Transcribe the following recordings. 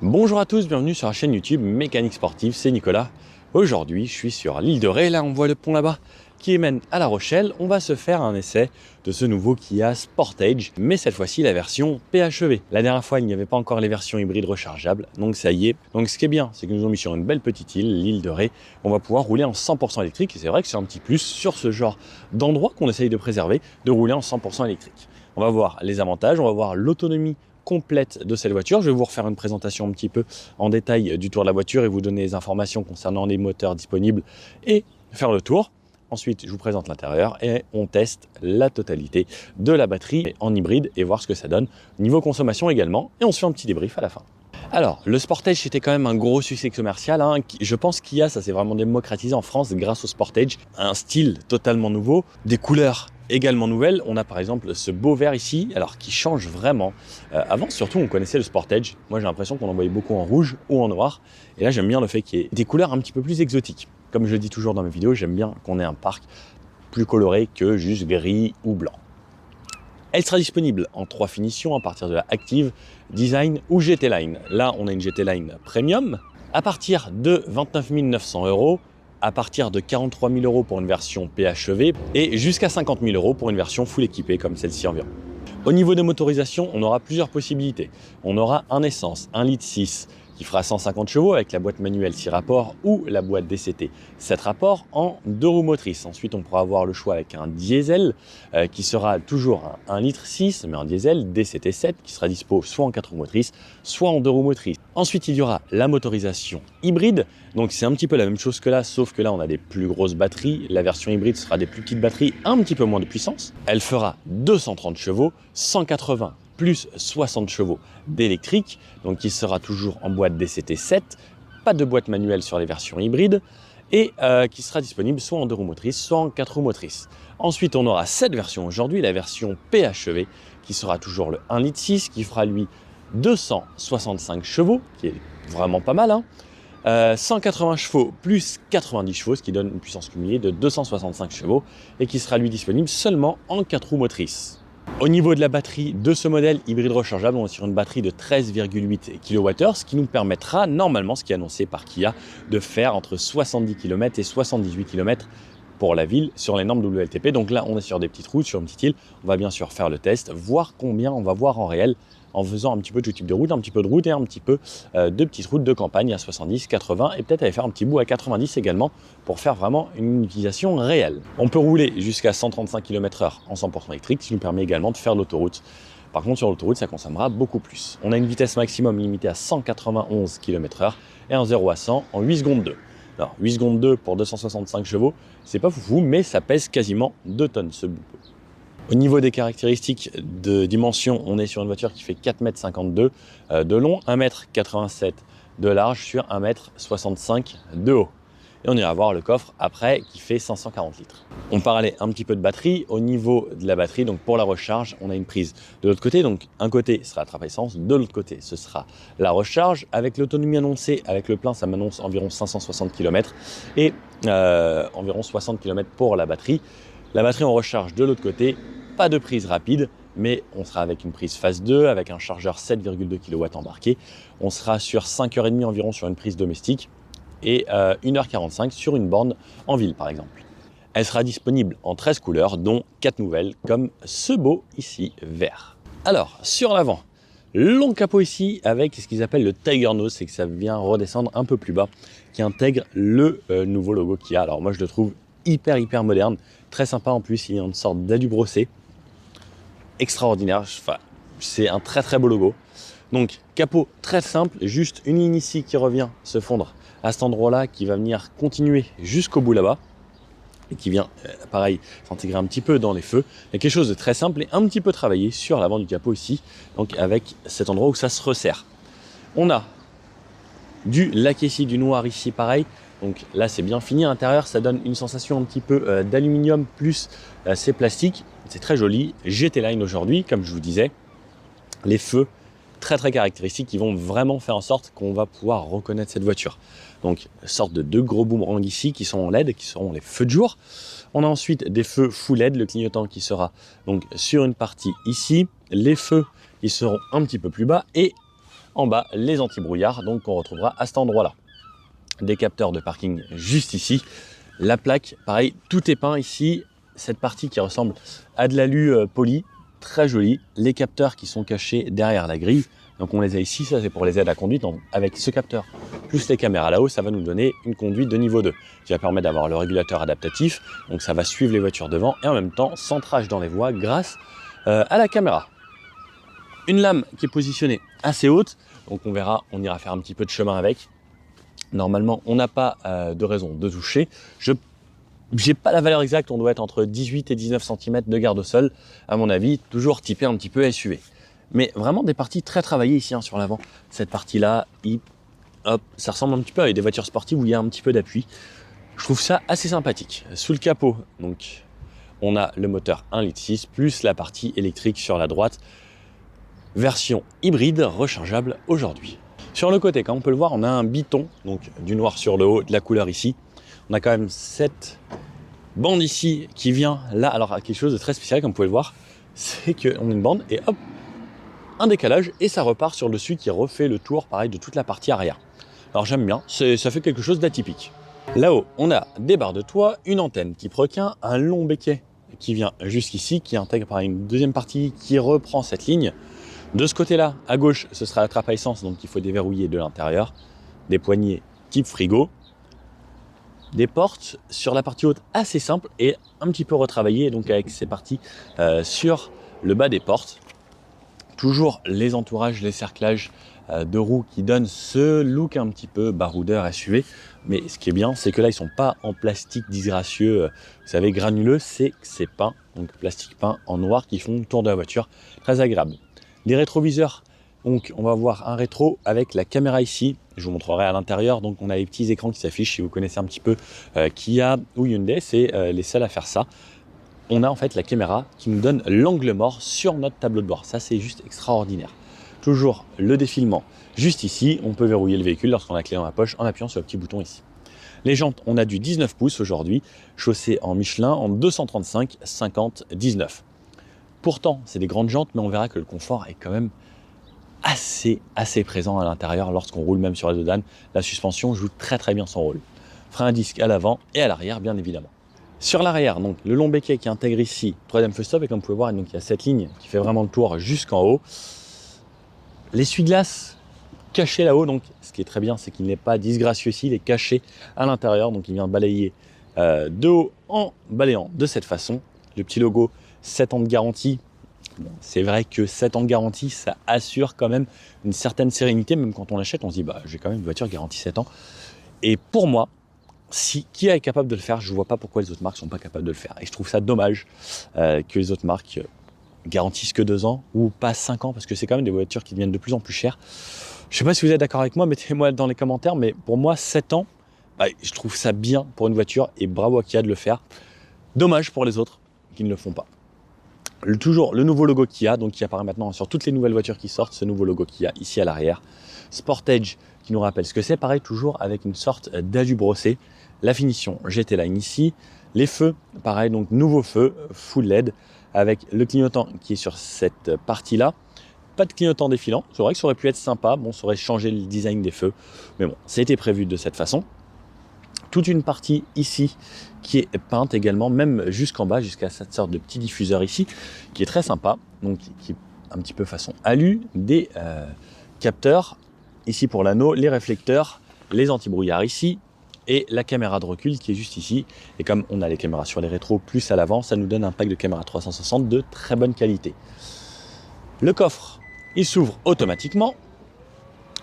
Bonjour à tous, bienvenue sur la chaîne YouTube Mécanique Sportive, c'est Nicolas. Aujourd'hui, je suis sur l'île de Ré, là on voit le pont là-bas qui mène à La Rochelle. On va se faire un essai de ce nouveau Kia Sportage, mais cette fois-ci la version PHEV. La dernière fois, il n'y avait pas encore les versions hybrides rechargeables, donc ça y est. Donc ce qui est bien, c'est que nous avons mis sur une belle petite île, l'île de Ré. On va pouvoir rouler en 100% électrique, et c'est vrai que c'est un petit plus sur ce genre d'endroit qu'on essaye de préserver, de rouler en 100% électrique. On va voir les avantages, on va voir l'autonomie complète de cette voiture. Je vais vous refaire une présentation un petit peu en détail du tour de la voiture et vous donner les informations concernant les moteurs disponibles et faire le tour. Ensuite, je vous présente l'intérieur et on teste la totalité de la batterie en hybride et voir ce que ça donne niveau consommation également. Et on se fait un petit débrief à la fin. Alors, le Sportage, c'était quand même un gros succès commercial. Je pense qu'IA, ça s'est vraiment démocratisé en France grâce au Sportage. Un style totalement nouveau, des couleurs également nouvelles. On a par exemple ce beau vert ici, alors qui change vraiment. Avant, surtout, on connaissait le Sportage. Moi, j'ai l'impression qu'on en voyait beaucoup en rouge ou en noir. Et là, j'aime bien le fait qu'il y ait des couleurs un petit peu plus exotiques. Comme je le dis toujours dans mes vidéos, j'aime bien qu'on ait un parc plus coloré que juste gris ou blanc. Elle sera disponible en 3 finitions à partir de la Active, Design ou GT Line. Là, on a une GT Line Premium à partir de 29 900 €, à partir de 43 000 € pour une version PHEV et jusqu'à 50 000 € pour une version full équipée comme celle-ci environ. Au niveau de motorisation, on aura plusieurs possibilités. On aura un essence 1,6 litre qui fera 150 chevaux avec la boîte manuelle 6 rapports ou la boîte DCT 7 rapports en 2 roues motrices. Ensuite, on pourra avoir le choix avec un diesel qui sera toujours un 1,6 litre mais un diesel DCT 7 qui sera dispo soit en 4 roues motrices, soit en 2 roues motrices. Ensuite, il y aura la motorisation hybride. Donc, c'est un petit peu la même chose que là, sauf que là, on a des plus grosses batteries. La version hybride sera des plus petites batteries, un petit peu moins de puissance. Elle fera 230 chevaux, 180 plus 60 chevaux d'électrique, donc qui sera toujours en boîte DCT 7, pas de boîte manuelle sur les versions hybrides, et qui sera disponible soit en 2 roues motrices, soit en 4 roues motrices. Ensuite, on aura cette version aujourd'hui, la version PHEV, qui sera toujours le 1,6 litre, qui fera lui 265 chevaux, qui est vraiment pas mal, 180 chevaux plus 90 chevaux, ce qui donne une puissance cumulée de 265 chevaux, et qui sera lui disponible seulement en 4 roues motrices. Au niveau de la batterie de ce modèle hybride rechargeable, on est sur une batterie de 13,8 kWh, ce qui nous permettra, normalement, ce qui est annoncé par Kia, de faire entre 70 km et 78 km pour la ville sur les normes WLTP. Donc là, on est sur des petites routes, sur une petite île. On va bien sûr faire le test, voir combien on va voir en réel en faisant un petit peu de tout type de route, un petit peu de route et un petit peu de petites routes de campagne à 70, 80 et peut-être aller faire un petit bout à 90 également pour faire vraiment une utilisation réelle. On peut rouler jusqu'à 135 km/h en 100% électrique, ce qui nous permet également de faire l'autoroute. Par contre, sur l'autoroute, ça consommera beaucoup plus. On a une vitesse maximum limitée à 191 km/h et un 0 à 100 en 8 secondes 2. Alors, 8 secondes 2 pour 265 chevaux, c'est pas foufou, mais ça pèse quasiment 2 tonnes ce bout. Au niveau des caractéristiques de dimension, on est sur une voiture qui fait 4,52 m de long, 1,87 m de large sur 1,65 m de haut. Et on ira voir le coffre après qui fait 540 litres. On parlait un petit peu de batterie. Au niveau de la batterie, donc pour la recharge, on a une prise de l'autre côté. Donc un côté sera la trappe à essence, de l'autre côté ce sera la recharge. Avec l'autonomie annoncée, avec le plein, ça m'annonce environ 560 km et environ 60 km pour la batterie. La batterie en recharge de l'autre côté, pas de prise rapide, mais on sera avec une prise phase 2, avec un chargeur 7,2 kW embarqué. On sera sur 5h30 environ sur une prise domestique et 1h45 sur une borne en ville par exemple. Elle sera disponible en 13 couleurs, dont 4 nouvelles, comme ce beau ici, vert. Alors, sur l'avant, long capot ici avec ce qu'ils appellent le Tiger Nose, c'est que ça vient redescendre un peu plus bas, qui intègre le nouveau logo Kia. Alors moi je le trouve hyper moderne, très sympa en plus, il y a une sorte d'alu brossé, extraordinaire, enfin, c'est un très beau logo. Donc capot très simple, juste une ligne ici qui revient se fondre à cet endroit-là, qui va venir continuer jusqu'au bout là-bas, et qui vient, pareil, s'intégrer un petit peu dans les feux. Il y a quelque chose de très simple et un petit peu travaillé sur l'avant du capot ici, donc avec cet endroit où ça se resserre. On a du lac ici, du noir ici, pareil. Donc là, c'est bien fini. À l'intérieur, ça donne une sensation un petit peu d'aluminium plus c'est plastique. C'est très joli. GT Line aujourd'hui, comme je vous disais. Les feux très caractéristiques qui vont vraiment faire en sorte qu'on va pouvoir reconnaître cette voiture. Donc, sorte de 2 gros boomerangs ici qui sont en LED, qui seront les feux de jour. On a ensuite des feux full LED, le clignotant qui sera donc sur une partie ici. Les feux, ils seront un petit peu plus bas et en bas les anti-brouillards, donc qu'on retrouvera à cet endroit-là. Des capteurs de parking juste ici. La plaque, pareil, tout est peint ici. Cette partie qui ressemble à de l'alu poli, très jolie. Les capteurs qui sont cachés derrière la grille. Donc on les a ici, ça c'est pour les aides à conduite. Donc avec ce capteur plus les caméras là-haut, ça va nous donner une conduite de niveau 2 qui va permettre d'avoir le régulateur adaptatif. Donc ça va suivre les voitures devant et en même temps centrage dans les voies grâce à la caméra. Une lame qui est positionnée assez haute. Donc on verra, on ira faire un petit peu de chemin avec. Normalement, on n'a pas de raison de toucher. Je n'ai pas la valeur exacte, on doit être entre 18 et 19 cm de garde au sol, à mon avis, toujours typé un petit peu SUV. Mais vraiment des parties très travaillées ici sur l'avant. Cette partie-là, hop, ça ressemble un petit peu à des voitures sportives où il y a un petit peu d'appui. Je trouve ça assez sympathique. Sous le capot, donc, on a le moteur 1,6 litre plus la partie électrique sur la droite. Version hybride rechargeable aujourd'hui. Sur le côté, comme on peut le voir, on a un biton, donc du noir sur le haut, de la couleur ici. On a quand même cette bande ici qui vient là. Alors quelque chose de très spécial, comme vous pouvez le voir, c'est qu'on a une bande et hop, un décalage et ça repart sur le dessus qui refait le tour, pareil, de toute la partie arrière. Alors j'aime bien, ça fait quelque chose d'atypique. Là-haut, on a des barres de toit, une antenne qui requin, un long béquet qui vient jusqu'ici, qui intègre par une deuxième partie qui reprend cette ligne. De ce côté-là, à gauche, ce sera la trappe à essence, donc il faut déverrouiller de l'intérieur. Des poignées type frigo. Des portes sur la partie haute assez simple et un petit peu retravaillées, donc avec ces parties sur le bas des portes. Toujours les entourages, les cerclages de roues qui donnent ce look un petit peu baroudeur SUV. Mais ce qui est bien, c'est que là, ils ne sont pas en plastique disgracieux, vous savez, granuleux, c'est peint, donc plastique peint en noir qui font le tour de la voiture. Très agréable. Les rétroviseurs, donc on va voir un rétro avec la caméra ici. Je vous montrerai à l'intérieur, donc on a les petits écrans qui s'affichent. Si vous connaissez un petit peu Kia ou Hyundai, c'est les seuls à faire ça. On a en fait la caméra qui nous donne l'angle mort sur notre tableau de bord. Ça, c'est juste extraordinaire. Toujours le défilement juste ici. On peut verrouiller le véhicule lorsqu'on a la clé dans la poche en appuyant sur le petit bouton ici. Les jantes, on a du 19 pouces aujourd'hui, chaussées en Michelin en 235, 50, 19. Pourtant, c'est des grandes jantes, mais on verra que le confort est quand même assez présent à l'intérieur lorsqu'on roule même sur la Dodane. La suspension joue très bien son rôle. Frein à disque à l'avant et à l'arrière, bien évidemment. Sur l'arrière, donc le long béquet qui intègre ici, troisième feu stop, et comme vous pouvez voir, donc, il y a cette ligne qui fait vraiment le tour jusqu'en haut. L'essuie-glace caché là-haut, donc ce qui est très bien, c'est qu'il n'est pas disgracieux ici, il est caché à l'intérieur, donc il vient balayer de haut en balayant de cette façon. Le petit logo 7 ans de garantie. Bon, c'est vrai que 7 ans de garantie, ça assure quand même une certaine sérénité, même quand on l'achète, on se dit j'ai quand même une voiture garantie 7 ans. Et pour moi, si Kia est capable de le faire, je ne vois pas pourquoi les autres marques ne sont pas capables de le faire. Et je trouve ça dommage que les autres marques garantissent que 2 ans ou pas 5 ans, parce que c'est quand même des voitures qui deviennent de plus en plus chères. Je ne sais pas si vous êtes d'accord avec moi, mettez-moi dans les commentaires, mais pour moi, 7 ans, je trouve ça bien pour une voiture et bravo à Kia de le faire. Dommage pour les autres qui ne le font pas. Toujours le nouveau logo Kia, donc qui apparaît maintenant sur toutes les nouvelles voitures qui sortent, ce nouveau logo Kia ici à l'arrière. Sportage qui nous rappelle ce que c'est, pareil toujours avec une sorte d'alu brossé. La finition GT Line ici, les feux, pareil, donc nouveau feu, full LED, avec le clignotant qui est sur cette partie-là. Pas de clignotant défilant, c'est vrai que ça aurait pu être sympa, bon, ça aurait changé le design des feux, mais bon, ça a été prévu de cette façon. Toute une partie ici qui est peinte également, même jusqu'en bas, jusqu'à cette sorte de petit diffuseur ici, qui est très sympa, donc qui est un petit peu façon alu, des capteurs ici pour l'anneau, les réflecteurs, les anti-brouillards ici, et la caméra de recul qui est juste ici. Et comme on a les caméras sur les rétros plus à l'avant, ça nous donne un pack de caméra 360 de très bonne qualité. Le coffre, il s'ouvre automatiquement.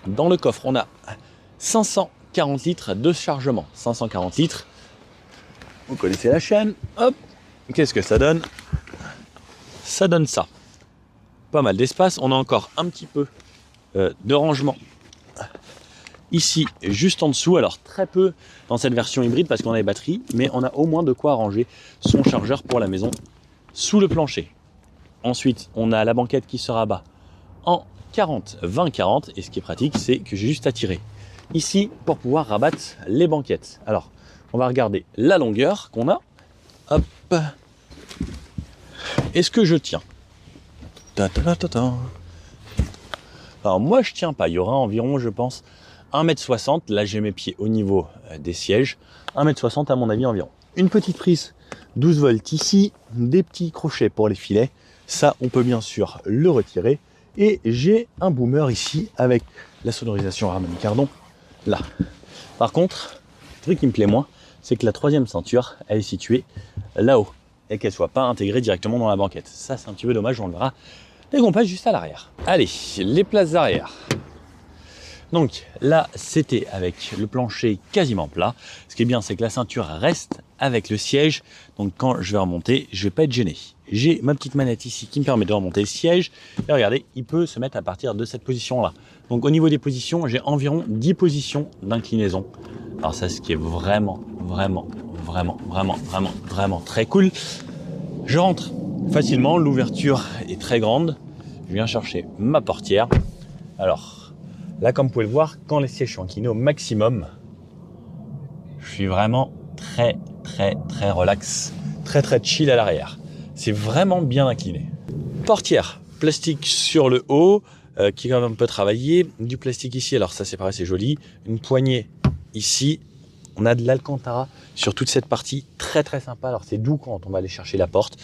Dans le coffre, on a 540 litres de chargement. 540 litres. Vous connaissez la chaîne. Hop. Qu'est-ce que ça donne? Ça donne ça. Pas mal d'espace. On a encore un petit peu de rangement ici, juste en dessous. Alors très peu dans cette version hybride parce qu'on a les batteries, mais on a au moins de quoi ranger son chargeur pour la maison sous le plancher. Ensuite, on a la banquette qui se rabat en 40, 20, 40. Et ce qui est pratique, c'est que j'ai juste à tirer ici pour pouvoir rabattre les banquettes. Alors, on va regarder la longueur qu'on a. Hop. Est-ce que je tiens? Alors moi je tiens pas, il y aura environ je pense 1,60 m, là j'ai mes pieds au niveau des sièges, 1,60 m à mon avis environ. Une petite prise 12 volts ici, des petits crochets pour les filets, ça on peut bien sûr le retirer. Et j'ai un boomer ici avec la sonorisation Harman Kardon là. Par contre, le truc qui me plaît moins, c'est que la troisième ceinture, elle est située là-haut et qu'elle soit pas intégrée directement dans la banquette. Ça c'est un petit peu dommage, on le verra dès qu'on passe juste à l'arrière. Allez, les places arrière. Donc là, c'était avec le plancher quasiment plat. Ce qui est bien, c'est que la ceinture reste avec le siège. Donc quand je vais remonter, je vais pas être gêné. J'ai ma petite manette ici qui me permet de remonter le siège. Et regardez, il peut se mettre à partir de cette position-là. Donc au niveau des positions, j'ai environ 10 positions d'inclinaison. Alors ça, ce qui est vraiment très cool. Je rentre facilement, l'ouverture est très grande. Je viens chercher ma portière. Alors là, comme vous pouvez le voir, quand les sièges sont inclinés au maximum, je suis vraiment très relax, très chill à l'arrière. C'est vraiment bien incliné. Portière plastique sur le haut, qui est quand même un peu travaillé. Du plastique ici, alors ça c'est pareil, c'est joli. Une poignée ici. On a de l'Alcantara sur toute cette partie, très sympa. Alors c'est doux quand on va aller chercher la porte.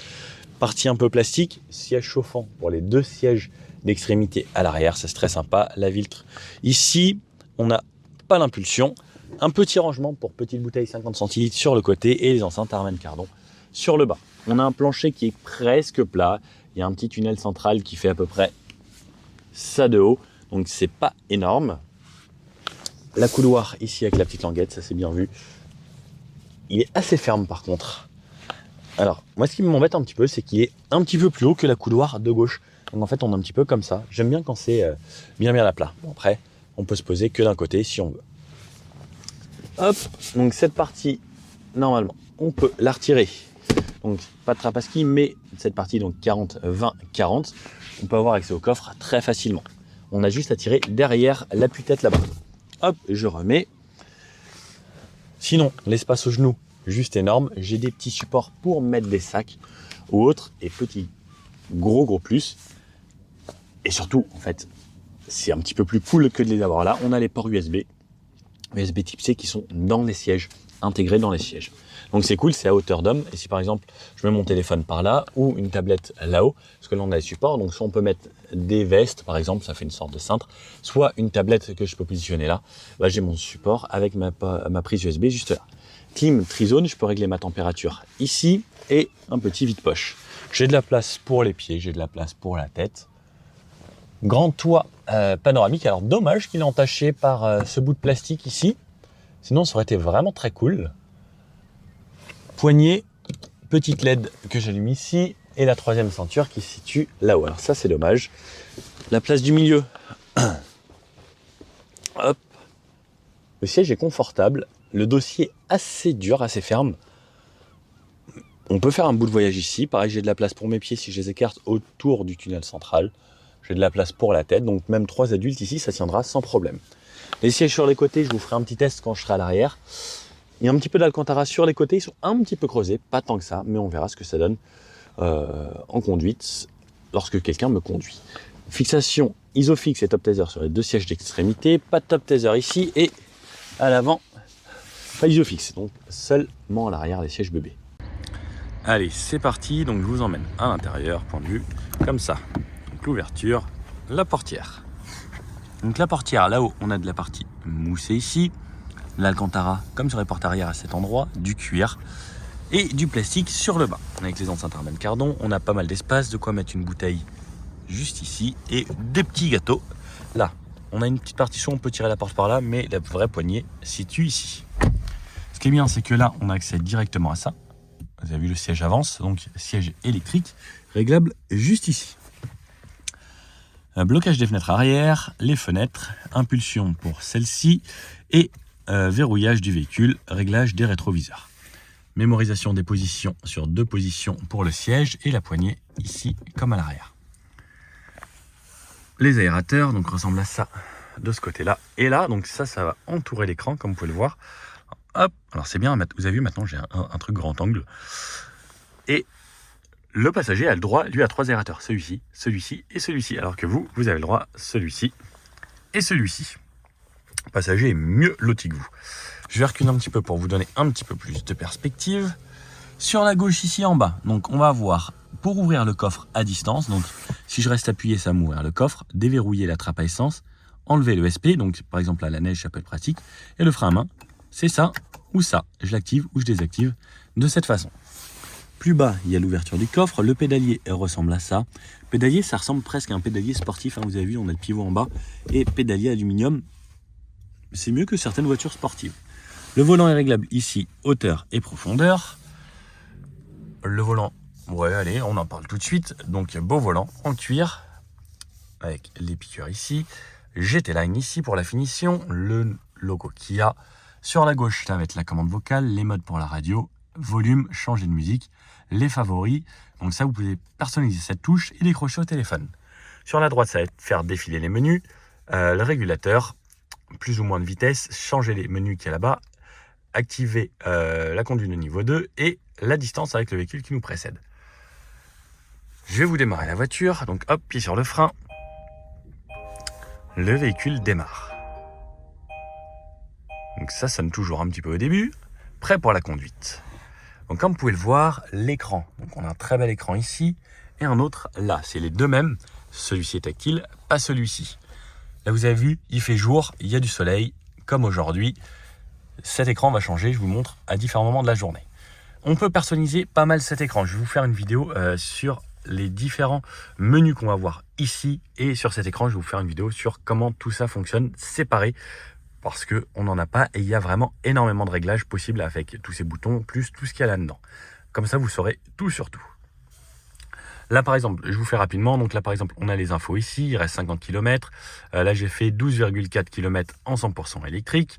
Partie un peu plastique, siège chauffant pour les deux sièges d'extrémité à l'arrière, ça c'est très sympa. La vitre ici, on n'a pas l'impulsion. Un petit rangement pour petite bouteille 50 centilitres sur le côté et les enceintes Harman Kardon sur le bas. On a un plancher qui est presque plat. Il y a un petit tunnel central qui fait à peu près ça de haut, donc c'est pas énorme. La couloir ici avec la petite languette, ça c'est bien vu. Il est assez ferme par contre. Alors, moi ce qui m'embête un petit peu, c'est qu'il est un petit peu plus haut que la couloir de gauche. Donc en fait, on est un petit peu comme ça. J'aime bien quand c'est bien à plat. Bon, après, on peut se poser que d'un côté si on veut. Hop, donc cette partie, normalement, on peut la retirer. Donc pas de trapaski, mais cette partie, donc 40, 20, 40, on peut avoir accès au coffre très facilement. On a juste à tirer derrière l'appui-tête là-bas. Hop, je remets. Sinon, l'espace au genou, juste énorme. J'ai des petits supports pour mettre des sacs ou autres. Et petit, gros plus. Et surtout, en fait, c'est un petit peu plus cool que de les avoir là. On a les ports USB type C qui sont dans les sièges, intégrés dans les sièges. Donc c'est cool, c'est à hauteur d'homme. Et si par exemple, je mets mon téléphone par là ou une tablette là-haut, parce que là on a les supports, donc soit on peut mettre des vestes, par exemple, ça fait une sorte de cintre, soit une tablette que je peux positionner là. Bah, j'ai mon support avec ma prise USB juste là. Clim Trizone, je peux régler ma température ici et un petit vide-poche. J'ai de la place pour les pieds, j'ai de la place pour la tête. Grand toit panoramique. Alors dommage qu'il est entaché par ce bout de plastique ici. Sinon ça aurait été vraiment très cool. Poignée, petite LED que j'allume ici. Et la troisième ceinture qui se situe là-haut. Alors ça c'est dommage. La place du milieu. Hop. Le siège est confortable. Le dossier assez dur, assez ferme. On peut faire un bout de voyage ici. Pareil, j'ai de la place pour mes pieds si je les écarte autour du tunnel central. J'ai de la place pour la tête, donc même 3 adultes ici, ça tiendra sans problème. Les sièges sur les côtés, je vous ferai un petit test quand je serai à l'arrière. Il y a un petit peu d'Alcantara sur les côtés, ils sont un petit peu creusés, pas tant que ça, mais on verra ce que ça donne en conduite lorsque quelqu'un me conduit. Fixation Isofix et top taser sur les deux sièges d'extrémité, pas de top taser ici et à l'avant, pas Isofix, donc seulement à l'arrière les sièges bébés. Allez, c'est parti, donc je vous emmène à l'intérieur, point de vue, comme ça. L'ouverture, la portière. Donc la portière, là-haut, on a de la partie moussée ici, l'Alcantara, comme sur les portes arrière à cet endroit, du cuir et du plastique sur le bas. Avec les enceintes Harman Kardon, on a pas mal d'espace, de quoi mettre une bouteille juste ici et des petits gâteaux. Là, on a une petite partition, on peut tirer la porte par là, mais la vraie poignée se situe ici. Ce qui est bien, c'est que là, on a accès directement à ça. Vous avez vu, le siège avance, donc siège électrique, réglable juste ici. Blocage des fenêtres arrière, les fenêtres, impulsion pour celle-ci et verrouillage du véhicule, réglage des rétroviseurs. Mémorisation des positions sur 2 positions pour le siège et la poignée ici comme à l'arrière. Les aérateurs donc ressemblent à ça de ce côté-là et là, donc ça va entourer l'écran comme vous pouvez le voir. Hop, alors c'est bien, vous avez vu maintenant j'ai un truc grand angle et le passager a le droit, lui, à 3 aérateurs. Celui-ci et celui-ci. Alors que vous avez le droit à celui-ci et celui-ci. Le passager est mieux loti que vous. Je vais reculer un petit peu pour vous donner un petit peu plus de perspective. Sur la gauche ici en bas, donc on va avoir pour ouvrir le coffre à distance, donc si je reste appuyé ça va m'ouvrir le coffre, déverrouiller la trappe à essence, enlever le SP, donc par exemple à la neige ça peut être pratique, et le frein à main, c'est ça ou ça, je l'active ou je désactive de cette façon. Plus bas, il y a l'ouverture du coffre, le pédalier ressemble à ça. Pédalier, ça ressemble presque à un pédalier sportif, hein, vous avez vu, on a le pivot en bas, et pédalier aluminium, c'est mieux que certaines voitures sportives. Le volant est réglable ici, hauteur et profondeur. Le volant, ouais, allez, on en parle tout de suite. Donc, beau volant en cuir, avec les piqûres ici. GT Line ici pour la finition. Le logo Kia. Sur la gauche, ça va être la commande vocale, les modes pour la radio, volume, changer de musique, les favoris. Donc ça, vous pouvez personnaliser cette touche et décrocher au téléphone. Sur la droite, ça va être faire défiler les menus, le régulateur, plus ou moins de vitesse, changer les menus qu'il y a là-bas, activer la conduite de niveau 2 et la distance avec le véhicule qui nous précède. Je vais vous démarrer la voiture, donc hop, pied sur le frein. Le véhicule démarre. Donc ça sonne toujours un petit peu au début. Prêt pour la conduite. Donc comme vous pouvez le voir, l'écran. Donc on a un très bel écran ici et un autre là. C'est les deux mêmes. Celui-ci est tactile, pas celui-ci. Là vous avez vu, il fait jour, il y a du soleil, comme aujourd'hui. Cet écran va changer, je vous montre à différents moments de la journée. On peut personnaliser pas mal cet écran. Je vais vous faire une vidéo sur les différents menus qu'on va voir ici. Et sur cet écran, je vais vous faire une vidéo sur comment tout ça fonctionne séparé. Parce qu'on n'en a pas et il y a vraiment énormément de réglages possibles avec tous ces boutons, plus tout ce qu'il y a là-dedans. Comme ça, vous saurez tout sur tout. Là, par exemple, je vous fais rapidement. Donc là, par exemple, on a les infos ici. Il reste 50 km. Là, j'ai fait 12,4 km en 100% électrique.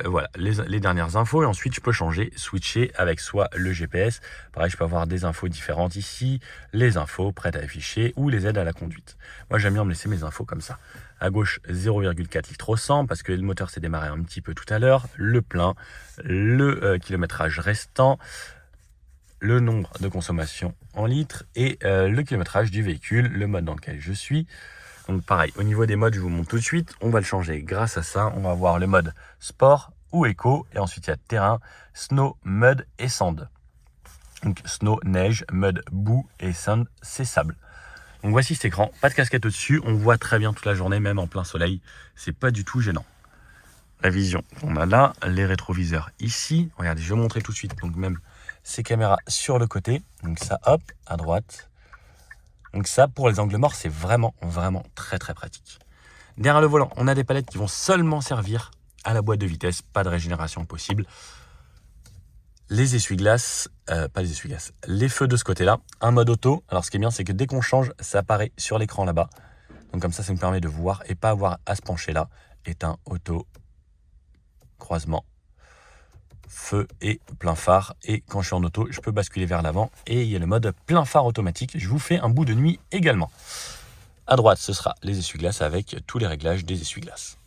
Voilà, les dernières infos. Et ensuite, je peux changer, switcher avec soit le GPS. Pareil, je peux avoir des infos différentes ici. Les infos prêtes à afficher ou les aides à la conduite. Moi, j'aime bien me laisser mes infos comme ça. À gauche, 0,4 litres au 100 parce que le moteur s'est démarré un petit peu tout à l'heure. Le plein, le kilométrage restant, le nombre de consommation en litres et le kilométrage du véhicule, le mode dans lequel je suis. Donc pareil, au niveau des modes, je vous montre tout de suite. On va le changer grâce à ça. On va avoir le mode sport ou éco. Et ensuite, il y a terrain, snow, mud et sand. Donc snow, neige, mud, boue et sand, c'est sable. Donc voici cet écran. Pas de casquette au-dessus. On voit très bien toute la journée, même en plein soleil. C'est pas du tout gênant. La vision, on a là les rétroviseurs ici. Regardez, je vais vous montrer tout de suite. Donc même ces caméras sur le côté. Donc ça, hop, à droite. Donc ça, pour les angles morts, c'est vraiment très pratique. Derrière le volant, on a des palettes qui vont seulement servir à la boîte de vitesse. Pas de régénération possible. Les essuie-glaces, pas les essuie-glaces, les feux de ce côté-là. Un mode auto. Alors ce qui est bien, c'est que dès qu'on change, ça apparaît sur l'écran là-bas. Donc comme ça nous permet de voir et pas avoir à se pencher là. Éteint, auto, croisement, feu et plein phare. Et quand je suis en auto, je peux basculer vers l'avant. Et il y a le mode plein phare automatique. Je vous fais un bout de nuit également. À droite, ce sera les essuie-glaces avec tous les réglages des essuie-glaces.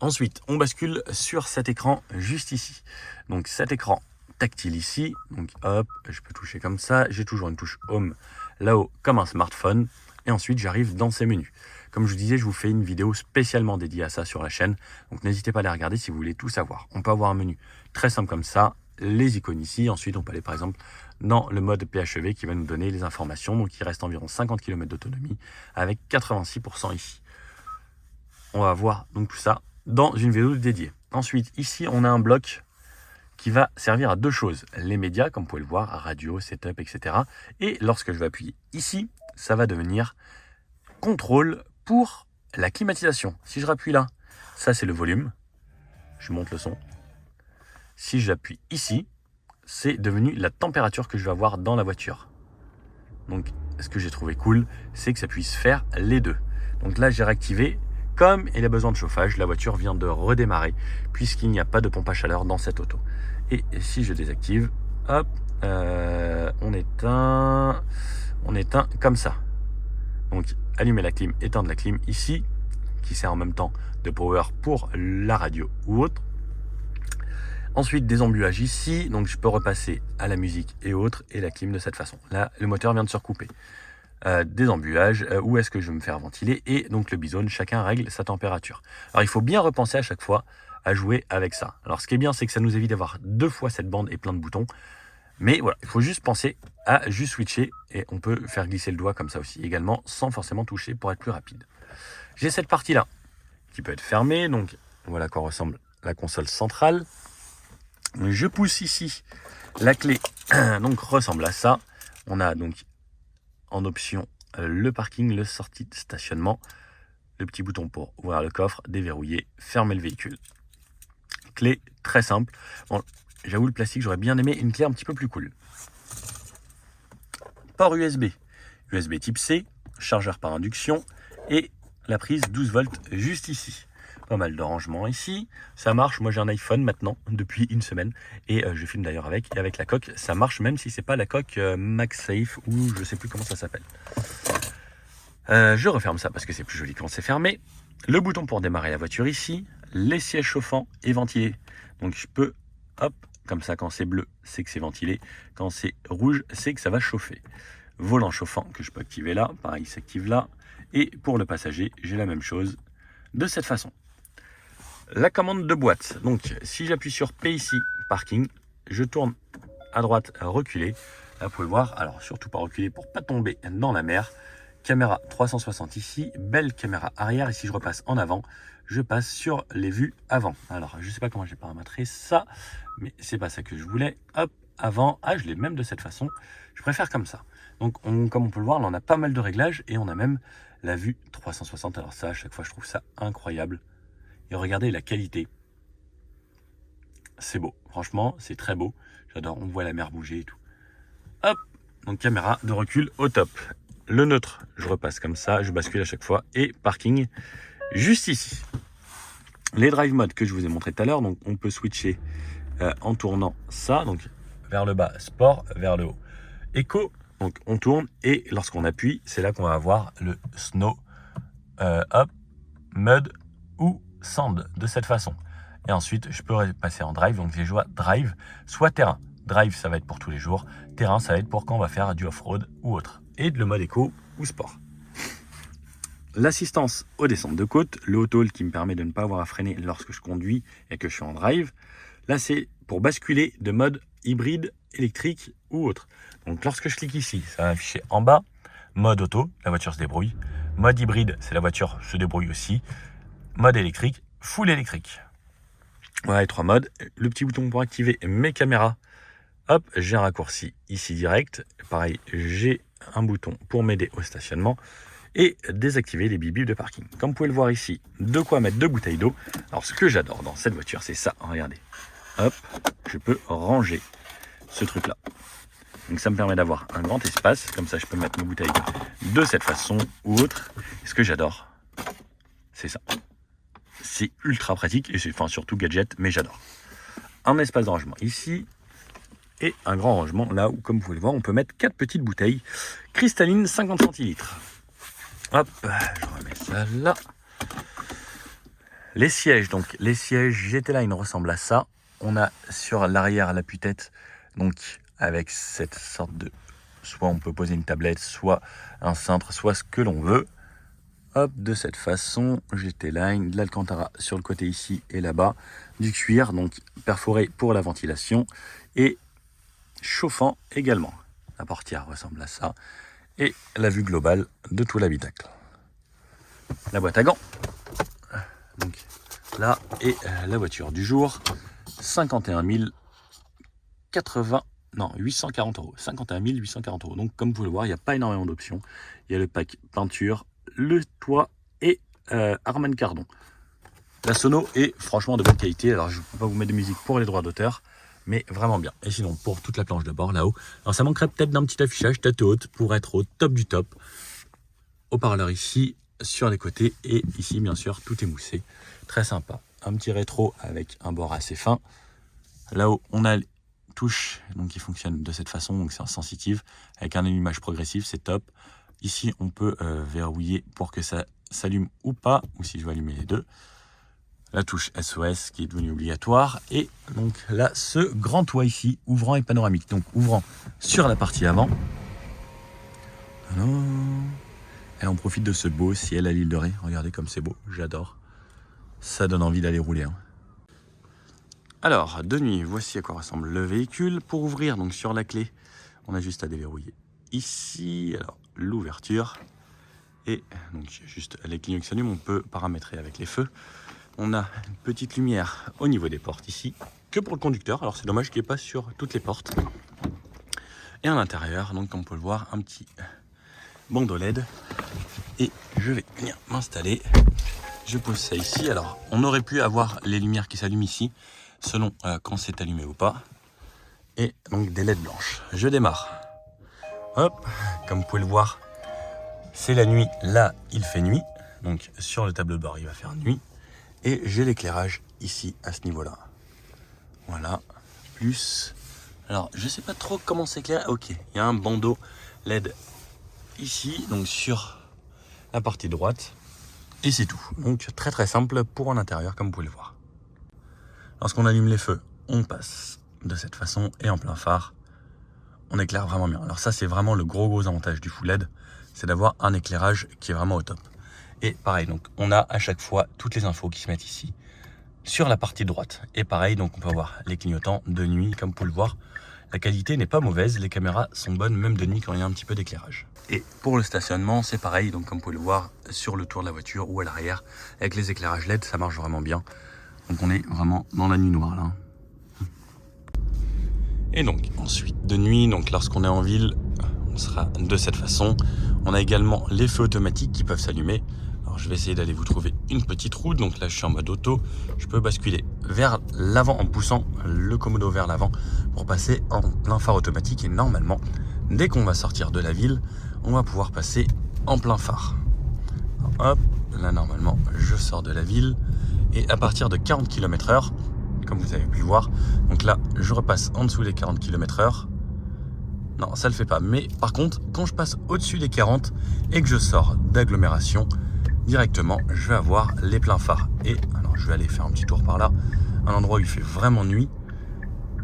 Ensuite, on bascule sur cet écran juste ici. Donc cet écran tactile ici. Donc hop, je peux toucher comme ça. J'ai toujours une touche Home là-haut comme un smartphone. Et ensuite, j'arrive dans ces menus. Comme je vous disais, je vous fais une vidéo spécialement dédiée à ça sur la chaîne. Donc n'hésitez pas à les regarder si vous voulez tout savoir. On peut avoir un menu très simple comme ça. Les icônes ici. Ensuite, on peut aller par exemple dans le mode PHEV qui va nous donner les informations. Donc il reste environ 50 km d'autonomie avec 86% ici. On va voir donc tout ça dans une vidéo dédiée. Ensuite, ici, on a un bloc qui va servir à deux choses. Les médias, comme vous pouvez le voir, radio, setup, etc. Et lorsque je vais appuyer ici, ça va devenir contrôle pour la climatisation. Si je rappuie là, ça c'est le volume. Je monte le son. Si j'appuie ici, c'est devenu la température que je vais avoir dans la voiture. Donc, ce que j'ai trouvé cool, c'est que ça puisse faire les deux. Donc là, j'ai réactivé. Comme il a besoin de chauffage, la voiture vient de redémarrer puisqu'il n'y a pas de pompe à chaleur dans cette auto. Et si je désactive, hop, on éteint comme ça. Donc allumer la clim, éteindre la clim ici, qui sert en même temps de power pour la radio ou autre. Ensuite des embuages ici, donc je peux repasser à la musique et autres et la clim de cette façon. Là, le moteur vient de se recouper. des embuages, où est-ce que je veux me faire ventiler, et donc le bizone, chacun règle sa température. Alors il faut bien repenser à chaque fois à jouer avec ça. Alors ce qui est bien, c'est que ça nous évite d'avoir 2 fois cette bande et plein de boutons, mais voilà, il faut juste penser à juste switcher, et on peut faire glisser le doigt comme ça aussi, également sans forcément toucher pour être plus rapide. J'ai cette partie-là qui peut être fermée, donc voilà à quoi ressemble la console centrale. Je pousse ici, la clé donc ressemble à ça. On a donc en option le parking, le sortie de stationnement, le petit bouton pour ouvrir le coffre, déverrouiller, fermer le véhicule. Clé très simple. Bon, j'avoue le plastique, j'aurais bien aimé une clé un petit peu plus cool. Port USB, USB type C, chargeur par induction et la prise 12 volts juste ici. Pas mal de rangements ici, ça marche. Moi j'ai un iPhone maintenant depuis une semaine et je filme d'ailleurs avec, et avec la coque ça marche, même si c'est pas la coque MagSafe ou je sais plus comment ça s'appelle. Je referme ça parce que c'est plus joli quand c'est fermé. Le bouton pour démarrer la voiture ici, les sièges chauffants et ventilés. Donc je peux, hop, comme ça quand c'est bleu c'est que c'est ventilé, quand c'est rouge c'est que ça va chauffer. Volant chauffant que je peux activer là, pareil il s'active là. Et pour le passager j'ai la même chose de cette façon. La commande de boîte, donc si j'appuie sur P ici, parking, je tourne à droite, reculer. Là vous pouvez voir, alors surtout pas reculer pour pas tomber dans la mer. Caméra 360 ici, belle caméra arrière. Et si je repasse en avant, je passe sur les vues avant. Alors je sais pas comment j'ai paramétré ça, mais c'est pas ça que je voulais. Hop, avant, ah je l'ai même de cette façon, je préfère comme ça. Donc comme on peut le voir, là on a pas mal de réglages et on a même la vue 360. Alors ça, à chaque fois je trouve ça incroyable. Et regardez la qualité. C'est beau. Franchement, c'est très beau. J'adore. On voit la mer bouger et tout. Hop. Donc caméra de recul au top. Le neutre, je repasse comme ça. Je bascule à chaque fois. Et parking juste ici. Les drive modes que je vous ai montré tout à l'heure. Donc on peut switcher en tournant ça. Donc vers le bas, sport. Vers le haut, éco. Donc on tourne. Et lorsqu'on appuie, c'est là qu'on va avoir le snow, hop, mud ou sand de cette façon. Et ensuite je peux passer en drive, donc j'ai choix drive soit terrain. Drive ça va être pour tous les jours, terrain ça va être pour quand on va faire du off-road ou autre, et le mode éco ou sport. L'assistance aux descentes de côte, le auto qui me permet de ne pas avoir à freiner lorsque je conduis et que je suis en drive. Là c'est pour basculer de mode hybride, électrique ou autre. Donc lorsque je clique ici, ça va afficher en bas mode auto, la voiture se débrouille. Mode hybride, c'est la voiture se débrouille aussi. Mode électrique, full électrique. Voilà les 3 modes. Le petit bouton pour activer mes caméras. Hop, j'ai un raccourci ici direct. Pareil, j'ai un bouton pour m'aider au stationnement. Et désactiver les bip de parking. Comme vous pouvez le voir ici, de quoi mettre 2 bouteilles d'eau. Alors ce que j'adore dans cette voiture, c'est ça. Regardez. Hop, je peux ranger ce truc là. Donc ça me permet d'avoir un grand espace. Comme ça, je peux mettre mes bouteilles de cette façon ou autre. Et ce que j'adore, c'est ça. C'est ultra pratique et c'est surtout gadget, mais j'adore. Un espace de rangement ici et un grand rangement là où, comme vous pouvez le voir, on peut mettre 4 petites bouteilles cristallines 50 centilitres. Hop, je remets ça là. Les sièges, donc les sièges GT-Line ressemblent à ça. On a sur l'arrière l'appui-tête, donc avec cette sorte de, soit on peut poser une tablette, soit un cintre, soit ce que l'on veut. Hop, de cette façon, GT-Line, de l'Alcantara sur le côté ici et là-bas, du cuir, donc perforé pour la ventilation, et chauffant également. La portière ressemble à ça, et la vue globale de tout l'habitacle. La boîte à gants, donc là, et la voiture du jour, 51 080, non, 840 euros, 51 840 euros. Donc comme vous pouvez le voir, il n'y a pas énormément d'options. Il y a le pack peinture, le toit et Harman Kardon. La sono est franchement de bonne qualité. Alors je ne peux pas vous mettre de musique pour les droits d'auteur, mais vraiment bien. Et sinon pour toute la planche de bord là-haut, alors ça manquerait peut-être d'un petit affichage tête haute pour être au top du top. Haut-parleur ici sur les côtés et ici bien sûr tout est moussé, très sympa. Un petit rétro avec un bord assez fin. Là-haut on a touche donc qui fonctionne de cette façon, donc c'est un sensitive avec un allumage progressif, c'est top. Ici on peut verrouiller pour que ça s'allume ou pas, ou si je veux allumer les deux. La touche SOS qui est devenue obligatoire, et donc là ce grand toit ici ouvrant et panoramique, donc ouvrant sur la partie avant, Non. Et on profite de ce beau ciel à l'île de Ré. Regardez comme c'est beau, j'adore. Ça donne envie d'aller rouler. Hein. Alors, de nuit, voici à quoi ressemble le véhicule. Pour ouvrir, donc sur la clé, on a juste à déverrouiller ici. Alors, l'ouverture. Et donc, juste les clignots qui s'allument, on peut paramétrer avec les feux. On a une petite lumière au niveau des portes ici, que pour le conducteur. Alors, c'est dommage qu'il n'y ait pas sur toutes les portes. Et à l'intérieur, donc, comme on peut le voir, un petit bandeau LED. Et je vais venir m'installer. Je pose ça ici. Alors, on aurait pu avoir les lumières qui s'allument ici, selon quand c'est allumé ou pas. Et donc des LED blanches. Je démarre. Hop, comme vous pouvez le voir, c'est la nuit. Là, il fait nuit. Donc sur le tableau de bord, il va faire nuit. Et j'ai l'éclairage ici, à ce niveau-là. Voilà. Plus. Alors, je sais pas trop comment s'éclaire. Ok, il y a un bandeau LED ici, donc sur la partie droite. Et c'est tout. Donc très très simple pour en intérieur, comme vous pouvez le voir. Lorsqu'on allume les feux, on passe de cette façon et en plein phare, on éclaire vraiment bien. Alors ça, c'est vraiment le gros avantage du full LED, c'est d'avoir un éclairage qui est vraiment au top. Et pareil, donc on a à chaque fois toutes les infos qui se mettent ici, sur la partie droite. Et pareil, donc on peut avoir les clignotants de nuit, comme vous pouvez le voir. La qualité n'est pas mauvaise, les caméras sont bonnes même de nuit quand il y a un petit peu d'éclairage. Et pour le stationnement, c'est pareil, donc comme vous pouvez le voir, sur le tour de la voiture ou à l'arrière, avec les éclairages LED, ça marche vraiment bien. Donc on est vraiment dans la nuit noire là. Et donc ensuite de nuit, donc lorsqu'on est en ville, on sera de cette façon. On a également les feux automatiques qui peuvent s'allumer. Alors je vais essayer d'aller vous trouver une petite route. Donc là je suis en mode auto. Je peux basculer vers l'avant en poussant le commodo vers l'avant pour passer en plein phare automatique. Et normalement, dès qu'on va sortir de la ville, on va pouvoir passer en plein phare. Alors, hop, là normalement je sors de la ville. Et à partir de 40 km/h, comme vous avez pu le voir, donc là, je repasse en dessous des 40 km/h. Non, ça ne le fait pas. Mais par contre, quand je passe au-dessus des 40 et que je sors d'agglomération, directement, je vais avoir les pleins phares. Et alors, je vais aller faire un petit tour par là, un endroit où il fait vraiment nuit.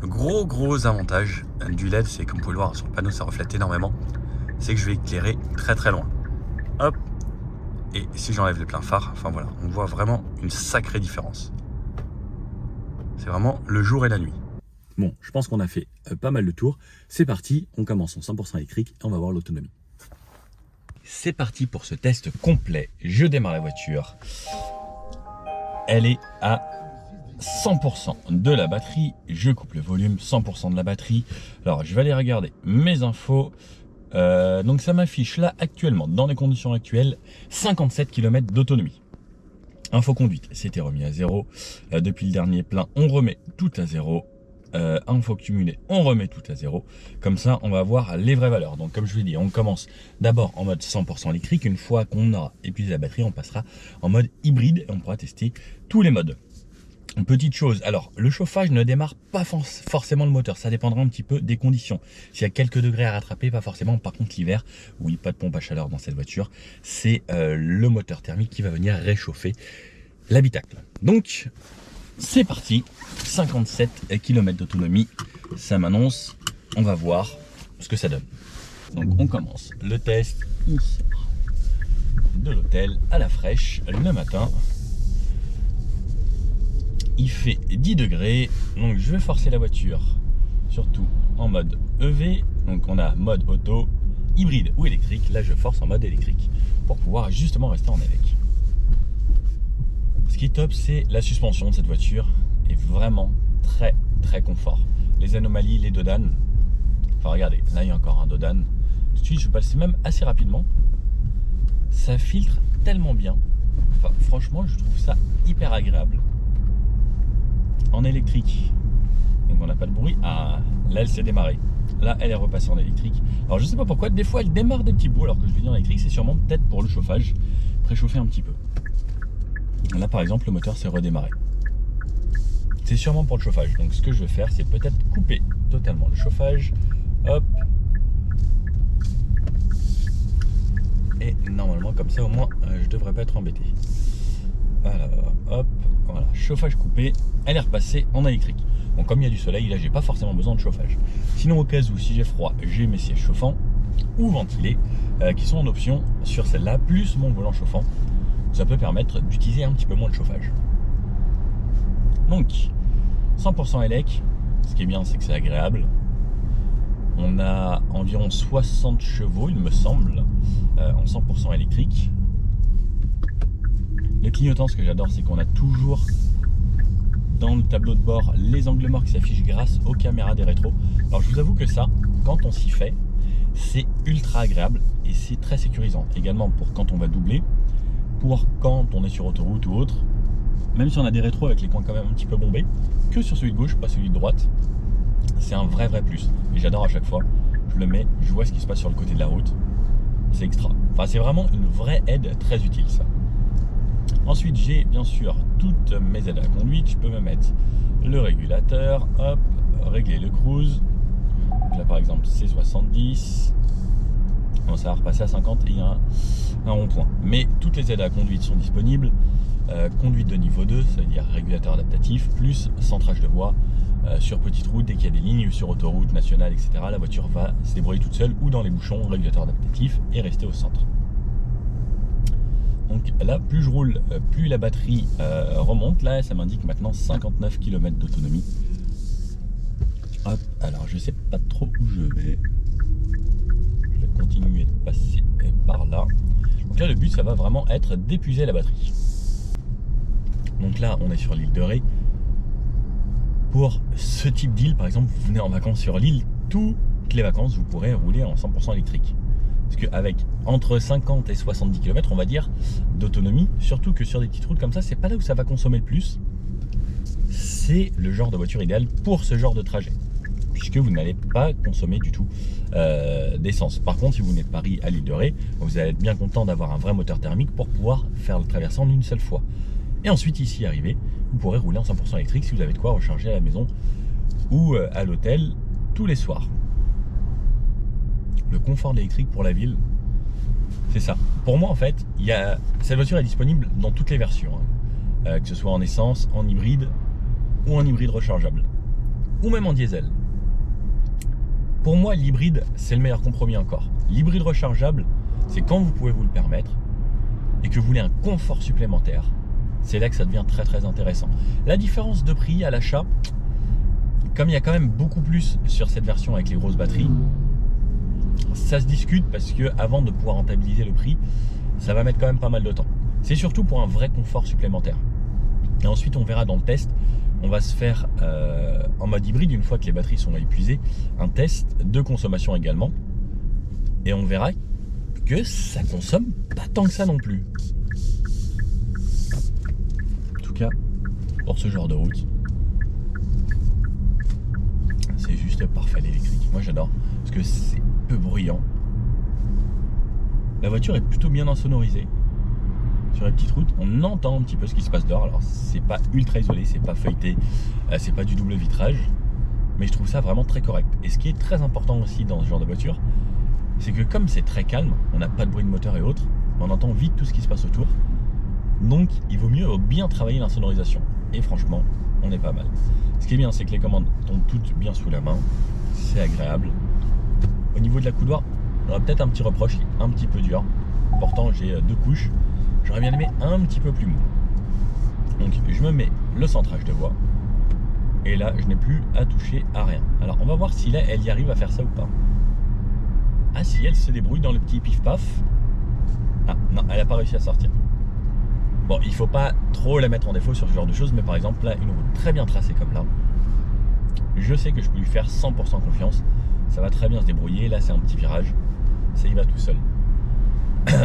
Le gros avantage du LED, c'est comme vous pouvez le voir sur le panneau, ça reflète énormément, c'est que je vais éclairer très loin. Hop. Et si j'enlève les pleins phares, enfin voilà, on voit vraiment une sacrée différence. C'est vraiment le jour et la nuit. Bon, je pense qu'on a fait pas mal de tours. C'est parti, on commence en 100% électrique et on va voir l'autonomie. C'est parti pour ce test complet. Je démarre la voiture. Elle est à 100% de la batterie. Je coupe le volume, 100% de la batterie. Alors, je vais aller regarder mes infos. Donc ça m'affiche là actuellement, dans les conditions actuelles, 57 km d'autonomie. Info conduite, c'était remis à 0. Depuis le dernier plein, on remet tout à 0. Info cumulée, on remet tout à 0. Comme ça, on va voir les vraies valeurs. Donc comme je vous l'ai dit, on commence d'abord en mode 100% électrique. Une fois qu'on aura épuisé la batterie, on passera en mode hybride et on pourra tester tous les modes. Petite chose, alors le chauffage ne démarre pas forcément le moteur, ça dépendra un petit peu des conditions. S'il y a quelques degrés à rattraper, pas forcément. Par contre l'hiver, oui, pas de pompe à chaleur dans cette voiture, c'est le moteur thermique qui va venir réchauffer l'habitacle. Donc c'est parti, 57 km d'autonomie, ça m'annonce, on va voir ce que ça donne. Donc on commence le test ici, de l'hôtel à la fraîche le matin. Il fait 10 degrés, donc je vais forcer la voiture, surtout en mode EV. Donc on a mode auto, hybride ou électrique. Là je force en mode électrique pour pouvoir justement rester en élec. Ce qui est top, c'est la suspension de cette voiture est vraiment très confort. Les anomalies, les dodanes, enfin regardez, là il y a encore un dodane. Tout de suite je passe même assez rapidement. Ça filtre tellement bien. Enfin, franchement je trouve ça hyper agréable. En électrique, donc on n'a pas de bruit. Ah, là elle s'est démarrée, là elle est repassée en électrique. Alors je sais pas pourquoi, des fois elle démarre des petits bouts alors que je l'ai dit en électrique. C'est sûrement peut-être pour le chauffage, préchauffer un petit peu. Là par exemple le moteur s'est redémarré, c'est sûrement pour le chauffage. Donc ce que je vais faire, c'est peut-être couper totalement le chauffage. Hop, et normalement comme ça au moins je devrais pas être embêté. Alors hop, voilà, chauffage coupé, elle est repassée en électrique. Bon, comme il y a du soleil, là j'ai pas forcément besoin de chauffage. Sinon au cas où, si j'ai froid, j'ai mes sièges chauffants. ou ventilés qui sont en option sur celle-là, plus mon volant chauffant. Ça peut permettre d'utiliser un petit peu moins de chauffage. Donc 100% élec, ce qui est bien c'est que c'est agréable. On a environ 60 chevaux il me semble, en 100% électrique. Le clignotant, ce que j'adore, c'est qu'on a toujours dans le tableau de bord les angles morts qui s'affichent grâce aux caméras des rétros. Alors je vous avoue que ça, quand on s'y fait, c'est ultra agréable et c'est très sécurisant. Également pour quand on va doubler, pour quand on est sur autoroute ou autre, même si on a des rétros avec les coins quand même un petit peu bombés, que sur celui de gauche, pas celui de droite, c'est un vrai plus. Et j'adore à chaque fois, je le mets, je vois ce qui se passe sur le côté de la route, c'est extra. Enfin c'est vraiment une vraie aide très utile ça. Ensuite j'ai bien sûr toutes mes aides à la conduite, je peux me mettre le régulateur, hop, régler le cruise. Donc là par exemple c'est 70, bon, ça va repasser à 50 et il y a un rond-point. Mais toutes les aides à la conduite sont disponibles. Conduite de niveau 2, ça veut dire régulateur adaptatif, plus centrage de voie sur petite route, dès qu'il y a des lignes sur autoroute, nationale, etc. La voiture va se débrouiller toute seule ou dans les bouchons, régulateur adaptatif et rester au centre. Donc là, plus je roule, plus la batterie remonte. Là, ça m'indique maintenant 59 km d'autonomie. Hop, alors je sais pas trop où je vais. Je vais continuer de passer par là. Donc là, le but, ça va vraiment être d'épuiser la batterie. Donc là, on est sur l'île de Ré. Pour ce type d'île, par exemple, vous venez en vacances sur l'île, toutes les vacances, vous pourrez rouler en 100% électrique. Parce qu'avec entre 50 et 70 km, on va dire, d'autonomie, surtout que sur des petites routes comme ça, c'est pas là où ça va consommer le plus. C'est le genre de voiture idéale pour ce genre de trajet, puisque vous n'allez pas consommer du tout d'essence. Par contre, si vous venez de Paris à l'île de Ré, vous allez être bien content d'avoir un vrai moteur thermique pour pouvoir faire le traversée en une seule fois. Et ensuite, ici arrivé, vous pourrez rouler en 100% électrique si vous avez de quoi recharger à la maison ou à l'hôtel tous les soirs. Le confort de l'électrique pour la ville, c'est ça. Pour moi, en fait, cette voiture est disponible dans toutes les versions, hein. Que ce soit en essence, en hybride ou en hybride rechargeable, ou même en diesel. Pour moi, l'hybride, c'est le meilleur compromis encore. L'hybride rechargeable, c'est quand vous pouvez vous le permettre et que vous voulez un confort supplémentaire. C'est là que ça devient très intéressant. La différence de prix à l'achat, comme il y a quand même beaucoup plus sur cette version avec les grosses batteries, ça se discute parce que avant de pouvoir rentabiliser le prix, ça va mettre quand même pas mal de temps. C'est surtout pour un vrai confort supplémentaire. Et ensuite, on verra dans le test, on va se faire en mode hybride, une fois que les batteries sont épuisées, un test de consommation également. Et on verra que ça consomme pas tant que ça non plus. Pour ce genre de route, c'est juste parfait l'électrique. Moi j'adore parce que c'est peu bruyant. La voiture est plutôt bien insonorisée. Sur les petites routes, on entend un petit peu ce qui se passe dehors. Alors c'est pas ultra isolé, c'est pas feuilleté, c'est pas du double vitrage, mais je trouve ça vraiment très correct. Et ce qui est très important aussi dans ce genre de voiture, c'est que comme c'est très calme, on n'a pas de bruit de moteur et autres, on entend vite tout ce qui se passe autour. Donc il vaut mieux bien travailler l'insonorisation. Et franchement, on est pas mal. Ce qui est bien, c'est que les commandes tombent toutes bien sous la main. C'est agréable. Au niveau de la coudoir, on a peut-être un petit reproche, un petit peu dur. Pourtant, j'ai 2 couches. J'aurais bien aimé un petit peu plus mou. Donc je me mets le centrage de voie. Et là, je n'ai plus à toucher à rien. Alors on va voir si là, elle y arrive à faire ça ou pas. Ah si, elle se débrouille dans le petit pif-paf. Ah non, elle n'a pas réussi à sortir. Bon, il ne faut pas trop la mettre en défaut sur ce genre de choses, mais par exemple là, une route très bien tracée comme là, je sais que je peux lui faire 100% confiance. Ça va très bien se débrouiller. Là, c'est un petit virage, ça y va tout seul.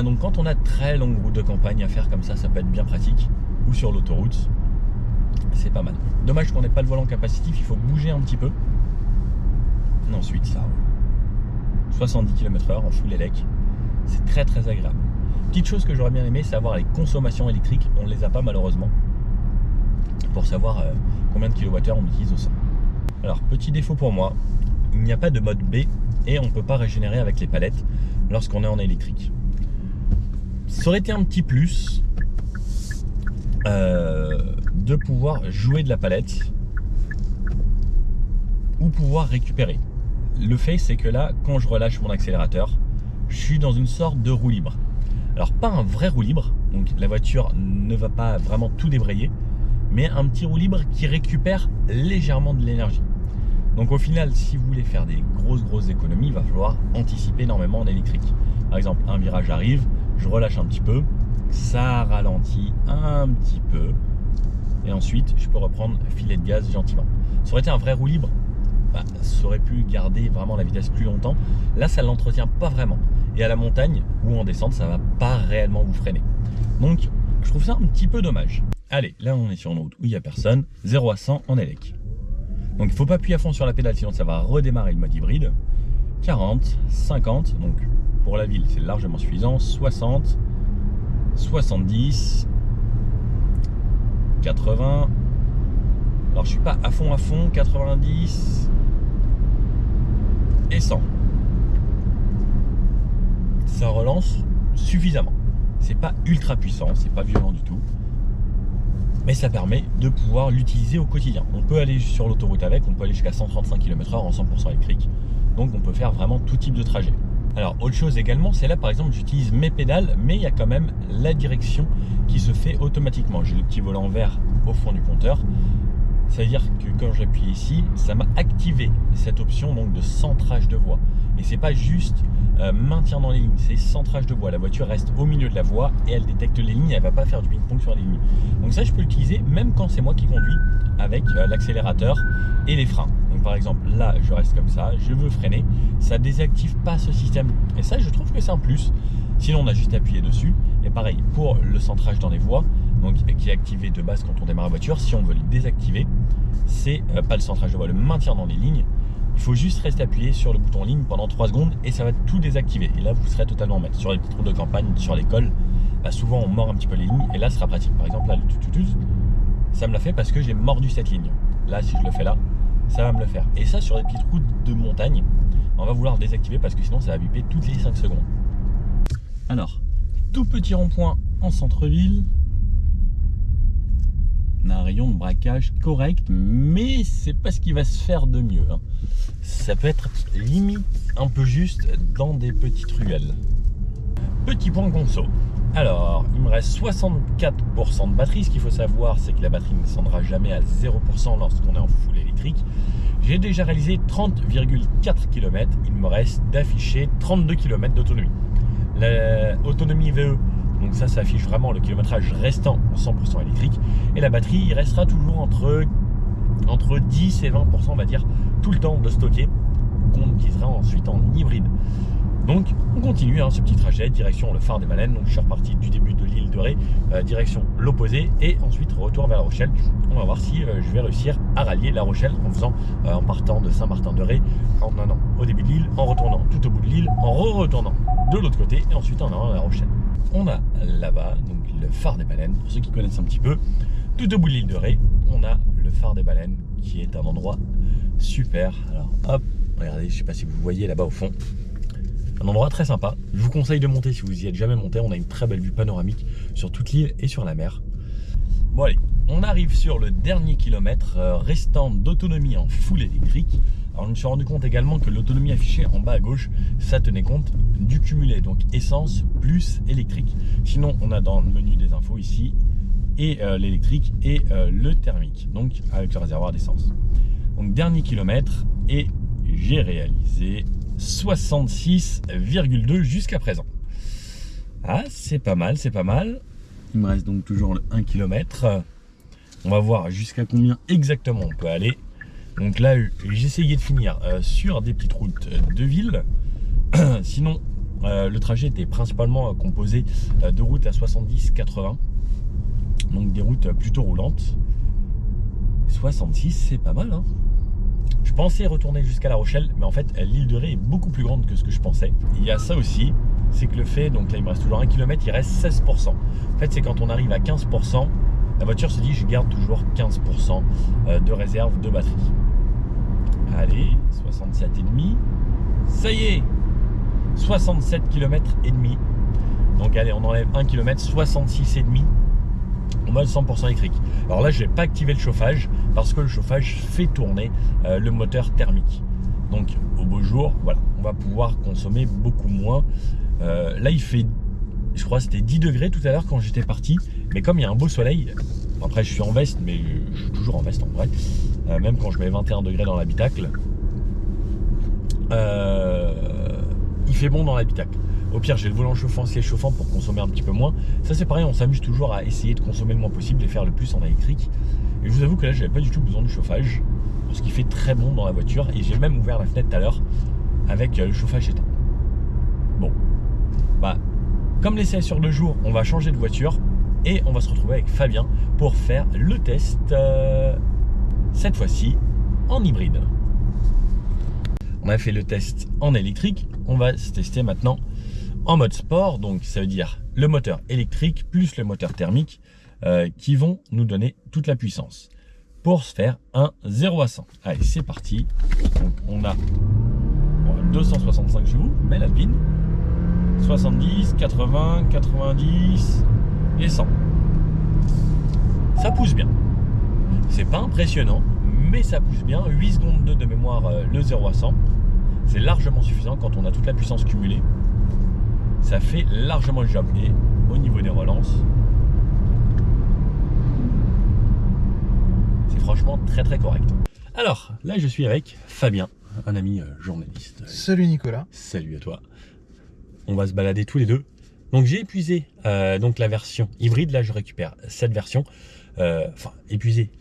Donc quand on a de très longues routes de campagne à faire comme ça peut être bien pratique. Ou sur l'autoroute, c'est pas mal. Dommage qu'on n'ait pas le volant capacitif, il faut bouger un petit peu. Et ensuite, ça roule. 70 km/h en full élec, c'est très agréable. Petite chose que j'aurais bien aimé, c'est avoir les consommations électriques. On ne les a pas malheureusement, pour savoir combien de kilowattheures on utilise au 100. Alors petit défaut pour moi, il n'y a pas de mode B et on ne peut pas régénérer avec les palettes lorsqu'on est en électrique. Ça aurait été un petit plus de pouvoir jouer de la palette ou pouvoir récupérer. le fait c'est que là, quand je relâche mon accélérateur, je suis dans une sorte de roue libre. Alors pas un vrai roue libre, donc la voiture ne va pas vraiment tout débrayer, mais un petit roue libre qui récupère légèrement de l'énergie. Donc au final, si vous voulez faire des grosses économies, il va falloir anticiper énormément en électrique. Par exemple, un virage arrive, je relâche un petit peu, ça ralentit un petit peu, et ensuite je peux reprendre filet de gaz gentiment. Ça aurait été un vrai roue libre, ça aurait pu garder vraiment la vitesse plus longtemps. Là, ça ne l'entretient pas vraiment. Et à la montagne ou en descente, ça ne va pas réellement vous freiner. Donc, je trouve ça un petit peu dommage. Allez, là, on est sur une route où il n'y a personne. 0 à 100 en élec. Donc, il ne faut pas appuyer à fond sur la pédale, sinon ça va redémarrer le mode hybride. 40, 50, donc pour la ville, c'est largement suffisant. 60, 70, 80. Alors, je suis pas à fond, 90 et 100. Ça relance suffisamment. C'est pas ultra puissant, c'est pas violent du tout, mais ça permet de pouvoir l'utiliser au quotidien. On peut aller sur l'autoroute avec, on peut aller jusqu'à 135 km/h en 100% électrique, donc on peut faire vraiment tout type de trajet. Alors autre chose également, c'est là par exemple j'utilise mes pédales, mais il y a quand même la direction qui se fait automatiquement. J'ai le petit volant vert au fond du compteur. C'est-à-dire que quand j'appuie ici, ça m'a activé cette option donc de centrage de voie. Et c'est pas juste maintien dans les lignes, c'est centrage de voie. La voiture reste au milieu de la voie et elle détecte les lignes, elle va pas faire du ping-pong sur les lignes. Donc ça, je peux l'utiliser même quand c'est moi qui conduis avec l'accélérateur et les freins. Donc par exemple, là, je reste comme ça, je veux freiner, ça désactive pas ce système. Et ça, je trouve que c'est un plus. Sinon, on a juste appuyé dessus. Et pareil, pour le centrage dans les voies, donc qui est activé de base quand on démarre la voiture, si on veut le désactiver, c'est pas le centrage de voie, le maintien dans les lignes. Il faut juste rester appuyé sur le bouton ligne pendant 3 secondes et ça va tout désactiver. Et là, vous serez totalement maître. Sur les petites routes de campagne, sur l'école, souvent on mord un petit peu les lignes et là, ce sera pratique. Par exemple, là, le tututus, ça me l'a fait parce que j'ai mordu cette ligne. Là, si je le fais là, ça va me le faire. Et ça, sur les petites routes de montagne, on va vouloir le désactiver parce que sinon, ça va biper toutes les 5 secondes. Alors, tout petit rond-point en centre-ville. On a un rayon de braquage correct, mais c'est pas ce qui va se faire de mieux. Ça peut être limite un peu juste dans des petites ruelles. Petit point conso. Alors, il me reste 64% de batterie. Ce qu'il faut savoir, c'est que la batterie ne descendra jamais à 0% lorsqu'on est en full électrique. J'ai déjà réalisé 30,4 km. Il me reste d'afficher 32 km d'autonomie. L'autonomie VE, donc ça affiche vraiment le kilométrage restant en 100% électrique. Et la batterie, il restera toujours entre 10 et 20%, on va dire, tout le temps de stocker, qu'on utilisera ensuite en hybride. Donc on continue ce petit trajet, direction le phare des Baleines. Donc je suis reparti du début de l'île de Ré, direction l'opposé, et ensuite retour vers La Rochelle. On va voir si je vais réussir à rallier La Rochelle en partant de Saint-Martin-de-Ré, en allant au début de l'île, en retournant tout au bout de l'île, en retournant de l'autre côté, et ensuite en allant à La Rochelle. On a là-bas donc le phare des Baleines, pour ceux qui connaissent un petit peu, tout au bout de l'île de Ré, on a le phare des Baleines qui est un endroit super. Alors hop, regardez, je sais pas si vous voyez là-bas au fond. Un endroit très sympa. Je vous conseille de monter si vous y êtes jamais monté. On a une très belle vue panoramique sur toute l'île et sur la mer. Bon allez, on arrive sur le dernier kilomètre restant d'autonomie en full électrique. Alors je me suis rendu compte également que l'autonomie affichée en bas à gauche, ça tenait compte du cumulé, donc essence plus électrique. Sinon on a dans le menu des infos ici et l'électrique et le thermique, donc avec le réservoir d'essence. Donc dernier kilomètre et j'ai réalisé 66,2 jusqu'à présent. Ah, c'est pas mal, c'est pas mal. Il me reste donc toujours le 1 km. On va voir jusqu'à combien exactement on peut aller. Donc là, j'ai essayé de finir sur des petites routes de ville. Sinon, le trajet était principalement composé de routes à 70-80. Donc des routes plutôt roulantes. 66, c'est pas mal, hein. Je pensais retourner jusqu'à La Rochelle, mais en fait l'île de Ré est beaucoup plus grande que ce que je pensais. Il y a ça aussi, c'est que le fait, donc là il me reste toujours 1 km, il reste 16%. En fait c'est quand on arrive à 15%, la voiture se dit je garde toujours 15% de réserve de batterie. Allez, 67,5, ça y est, 67 km et demi. Donc allez, on enlève 1 km, 66,5. En mode 100% électrique. Alors là, je vais pas activer le chauffage parce que le chauffage fait tourner le moteur thermique. Donc au beau jour, voilà, on va pouvoir consommer beaucoup moins. Là il fait, je crois que c'était 10 degrés tout à l'heure quand j'étais parti, mais comme il y a un beau soleil, après je suis en veste, mais je suis toujours en veste en vrai, même quand je mets 21 degrés dans l'habitacle, il fait bon dans l'habitacle. Au pire, j'ai le volant chauffant, siège chauffant pour consommer un petit peu moins. Ça c'est pareil, on s'amuse toujours à essayer de consommer le moins possible et faire le plus en électrique. Et je vous avoue que là, j'avais pas du tout besoin du chauffage, parce qu'il fait très bon dans la voiture, et j'ai même ouvert la fenêtre tout à l'heure avec le chauffage éteint. Bon, bah, comme l'essai est sur 2 jours, on va changer de voiture et on va se retrouver avec Fabien pour faire le test, cette fois-ci en hybride. On a fait le test en électrique, on va se tester maintenant en mode sport, donc ça veut dire le moteur électrique plus le moteur thermique qui vont nous donner toute la puissance pour se faire un 0 à 100. Allez, c'est parti. Donc on a 265 chevaux, mais l'Alpine, 70, 80, 90 et 100. Ça pousse bien. C'est pas impressionnant, mais ça pousse bien. 8 secondes de mémoire, le 0 à 100. C'est largement suffisant quand on a toute la puissance cumulée. Ça fait largement le job. Et au niveau des relances, c'est franchement très très correct. Alors, là je suis avec Fabien, un ami journaliste. Salut Nicolas. Salut à toi. On va se balader tous les deux. Donc j'ai épuisé donc la version hybride. Là je récupère cette version. Enfin, épuisé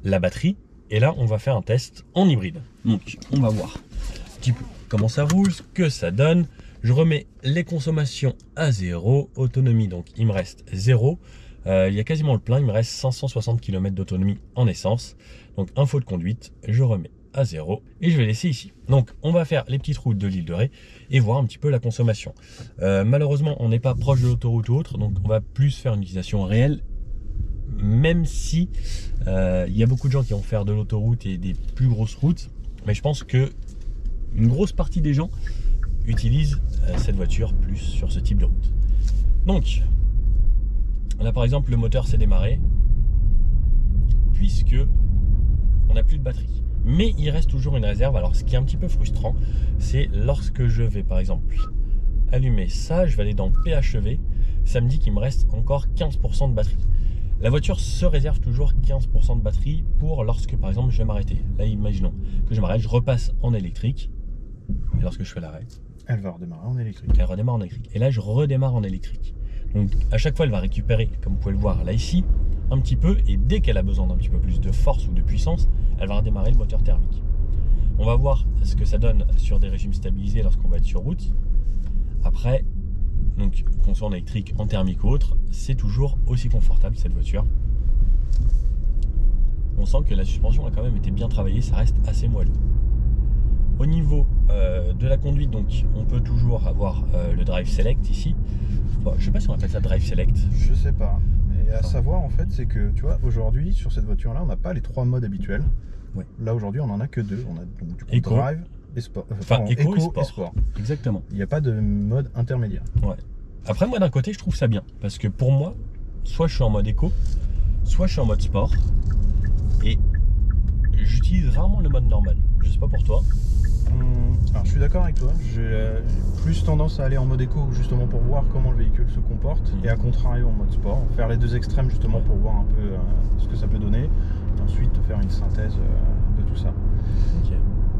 la batterie. Et là on va faire un test en hybride. Donc on va voir un petit peu comment ça roule, ce que ça donne. Je remets les consommations à 0. Autonomie, donc il me reste 0. Il y a quasiment le plein. Il me reste 560 km d'autonomie en essence. Donc info de conduite, je remets à 0 et je vais laisser ici. Donc on va faire les petites routes de l'île de Ré et voir un petit peu la consommation. Malheureusement on n'est pas proche de l'autoroute ou autre, donc on va plus faire une utilisation réelle, même si il y a beaucoup de gens qui vont faire de l'autoroute et des plus grosses routes, mais je pense que une grosse partie des gens utilisent cette voiture plus sur ce type de route. Donc là par exemple le moteur s'est démarré puisque on n'a plus de batterie. Mais il reste toujours une réserve. Alors ce qui est un petit peu frustrant, c'est lorsque je vais par exemple allumer ça, je vais aller dans PHEV, ça me dit qu'il me reste encore 15% de batterie. La voiture se réserve toujours 15% de batterie pour lorsque par exemple je vais m'arrêter. Là imaginons que je m'arrête, je repasse en électrique, et lorsque je fais l'arrêt, elle va redémarrer en électrique. Elle redémarre en électrique. Et là je redémarre en électrique. Donc à chaque fois elle va récupérer, comme vous pouvez le voir là ici, un petit peu, et dès qu'elle a besoin d'un petit peu plus de force ou de puissance, elle va redémarrer le moteur thermique. On va voir ce que ça donne sur des régimes stabilisés lorsqu'on va être sur route. Après, donc qu'on soit en électrique, en thermique ou autre, c'est toujours aussi confortable cette voiture. On sent que la suspension a quand même été bien travaillée, ça reste assez moelleux. Au niveau de la conduite, donc on peut toujours avoir le Drive Select ici. Bon, je sais pas si on appelle ça Drive Select. Je sais pas. Et à savoir en fait, c'est que tu vois, aujourd'hui sur cette voiture là, on n'a pas les 3 modes habituels. Ouais. Là aujourd'hui, on en a que 2. On a donc du coup Eco. Drive et Sport. Enfin, Eco et et Sport. Exactement. Il n'y a pas de mode intermédiaire. Ouais. Après, moi d'un côté, je trouve ça bien. Parce que pour moi, soit je suis en mode éco, soit je suis en mode sport. Et j'utilise rarement le mode normal. Je sais pas pour toi. Alors je suis d'accord avec toi, j'ai plus tendance à aller en mode éco justement pour voir comment le véhicule se comporte, et à contrario en mode sport, faire les deux extrêmes justement pour voir un peu ce que ça peut donner, et ensuite faire une synthèse de tout ça. Ok.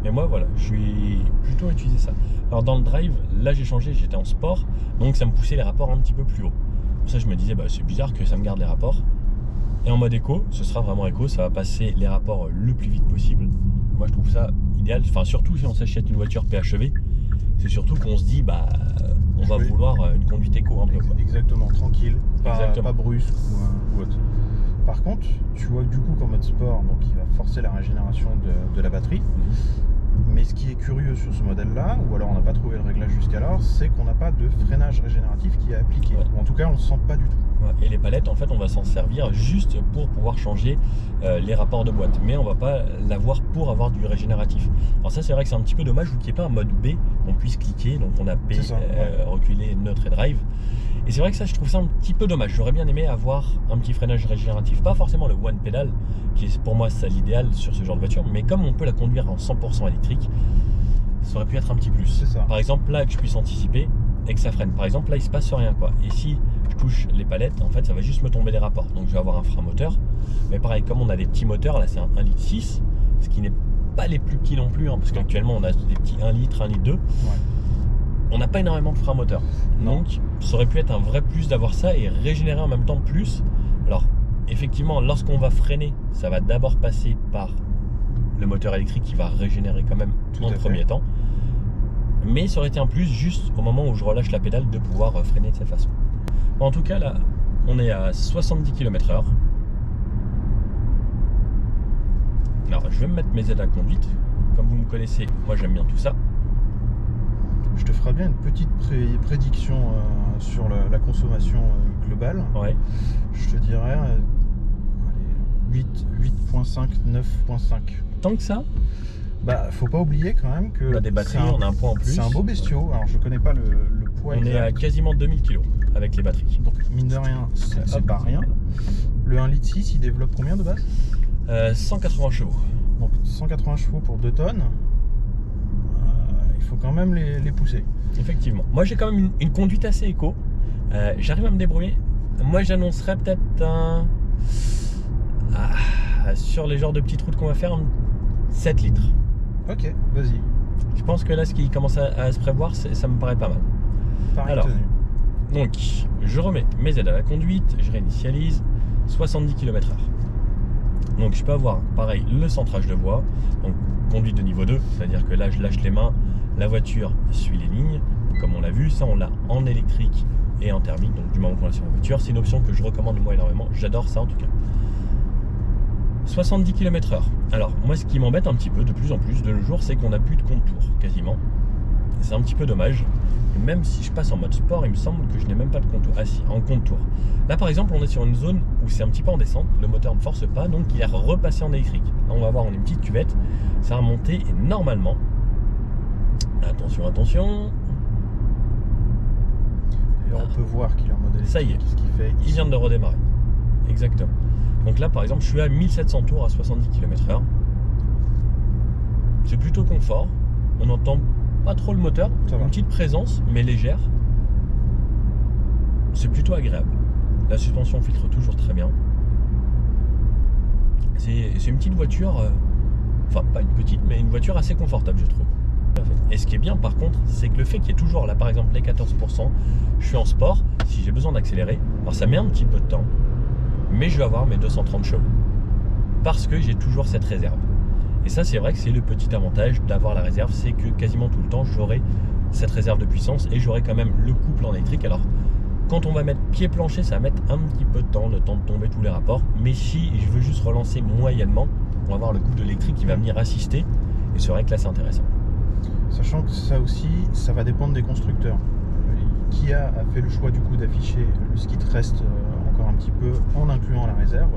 Et moi voilà, je suis plutôt à utiliser ça. Alors dans le drive, là j'ai changé, j'étais en sport, donc ça me poussait les rapports un petit peu plus haut. Pour ça je me disais bah c'est bizarre que ça me garde les rapports. Et en mode éco, ce sera vraiment éco, ça va passer les rapports le plus vite possible. Moi je trouve ça idéal, enfin surtout si on s'achète une voiture PHEV, c'est surtout qu'on se dit bah on va vouloir une conduite éco un peu quoi. Exactement, tranquille, pas brusque ou autre. Par contre, tu vois que du coup qu'en mode sport, donc il va forcer la régénération de la batterie. Mais ce qui est curieux sur ce modèle-là, ou alors on n'a pas trouvé le réglage jusqu'alors, c'est qu'on n'a pas de freinage régénératif qui est appliqué. Ouais. Ou en tout cas, on ne le sent pas du tout. Ouais. Et les palettes, en fait, on va s'en servir juste pour pouvoir changer les rapports de boîte. Mais on va pas l'avoir pour avoir du régénératif. Alors ça, c'est vrai que c'est un petit peu dommage, vu qu'il n'y ait pas un mode B, qu'on puisse cliquer. Donc on a P, reculer, neutre et drive. Et c'est vrai que ça, je trouve ça un petit peu dommage. J'aurais bien aimé avoir un petit freinage régénératif. Pas forcément le one pedal, qui est pour moi ça l'idéal sur ce genre de voiture. Mais comme on peut la conduire en 100% électrique, électrique, ça aurait pu être un petit plus. C'est ça. Par exemple, là, que je puisse anticiper et que ça freine. Par exemple, là, il se passe rien, quoi. Et si je touche les palettes, en fait, ça va juste me tomber des rapports. Donc, je vais avoir un frein moteur. Mais pareil, comme on a des petits moteurs, là, c'est un 1,6 litre, ce qui n'est pas les plus petits non plus, hein, parce qu'actuellement, on a des petits 1 litre, 1,2 litre. Ouais. On n'a pas énormément de frein moteur. Donc, ça aurait pu être un vrai plus d'avoir ça et régénérer en même temps plus. Alors, effectivement, lorsqu'on va freiner, ça va d'abord passer par le moteur électrique qui va régénérer quand même en premier temps. Mais ça aurait été un plus juste au moment où je relâche la pédale de pouvoir freiner de cette façon. Bon, en tout cas, là, on est à 70 km/h. Alors, je vais me mettre mes aides à conduite. Comme vous me connaissez, moi j'aime bien tout ça. Je te ferai bien une petite prédiction sur la consommation globale. Ouais. Je te dirais 8.5, 9.5. Tant que ça? Bah, faut pas oublier quand même que on a des batteries, on a un poids en plus. C'est un beau bestiau. Alors, je connais pas le poids exact. On est à quasiment 2000 kg avec les batteries. Donc, mine de rien, c'est pas rien. Le 1,6 litre, il développe combien de base? 180 chevaux. Donc, 180 chevaux pour 2 tonnes. Il faut quand même les pousser. Effectivement. Moi, j'ai quand même une conduite assez éco. J'arrive à me débrouiller. Moi, j'annoncerais peut-être sur les genres de petites routes qu'on va faire, 7 litres. Ok, vas-y. Je pense que là, ce qui commence à se prévoir, ça me paraît pas mal. Pareil. Alors, donc, je remets mes aides à la conduite, je réinitialise, 70 km/h. Donc, je peux avoir, pareil, le centrage de voie, donc conduite de niveau 2, c'est-à-dire que là, je lâche les mains, la voiture suit les lignes. Comme on l'a vu, ça, on l'a en électrique et en thermique, donc du moment qu'on l'a sur la voiture. C'est une option que je recommande moi énormément, j'adore ça en tout cas. 70 km/h. Alors, moi, ce qui m'embête un petit peu de plus en plus de nos jours, c'est qu'on n'a plus de contour, quasiment. C'est un petit peu dommage. Et même si je passe en mode sport, il me semble que je n'ai même pas de contour. Ah si, en contour. Là, par exemple, on est sur une zone où c'est un petit peu en descente, le moteur ne force pas, donc il est repassé en électrique. Là, on va voir, on a une petite cuvette, ça va remonter et normalement, attention, attention. D'ailleurs, on peut voir qu'il est en mode électrique. Ça y est, qu'est-ce qu'il fait? Il vient de redémarrer. Exactement. Donc là, par exemple, je suis à 1700 tours à 70 km/h. C'est plutôt confort. On n'entend pas trop le moteur. Une petite présence, mais légère. C'est plutôt agréable. La suspension filtre toujours très bien. C'est une petite voiture, enfin pas une petite, mais une voiture assez confortable, je trouve. Et ce qui est bien par contre, c'est que le fait qu'il y ait toujours là, par exemple, les 14%, je suis en sport, si j'ai besoin d'accélérer, alors ça met un petit peu de temps, mais je vais avoir mes 230 chevaux. Parce que j'ai toujours cette réserve. Et ça, c'est vrai que c'est le petit avantage d'avoir la réserve, c'est que quasiment tout le temps, j'aurai cette réserve de puissance et j'aurai quand même le couple en électrique. Alors, quand on va mettre pied plancher, ça va mettre un petit peu de temps, le temps de tomber tous les rapports. Mais si je veux juste relancer moyennement, on va avoir le couple électrique qui va venir assister. Et c'est vrai que là, c'est intéressant. Sachant que ça aussi, ça va dépendre des constructeurs. Kia a fait le choix du coup d'afficher le skid rest encore un petit peu en incluant la réserve,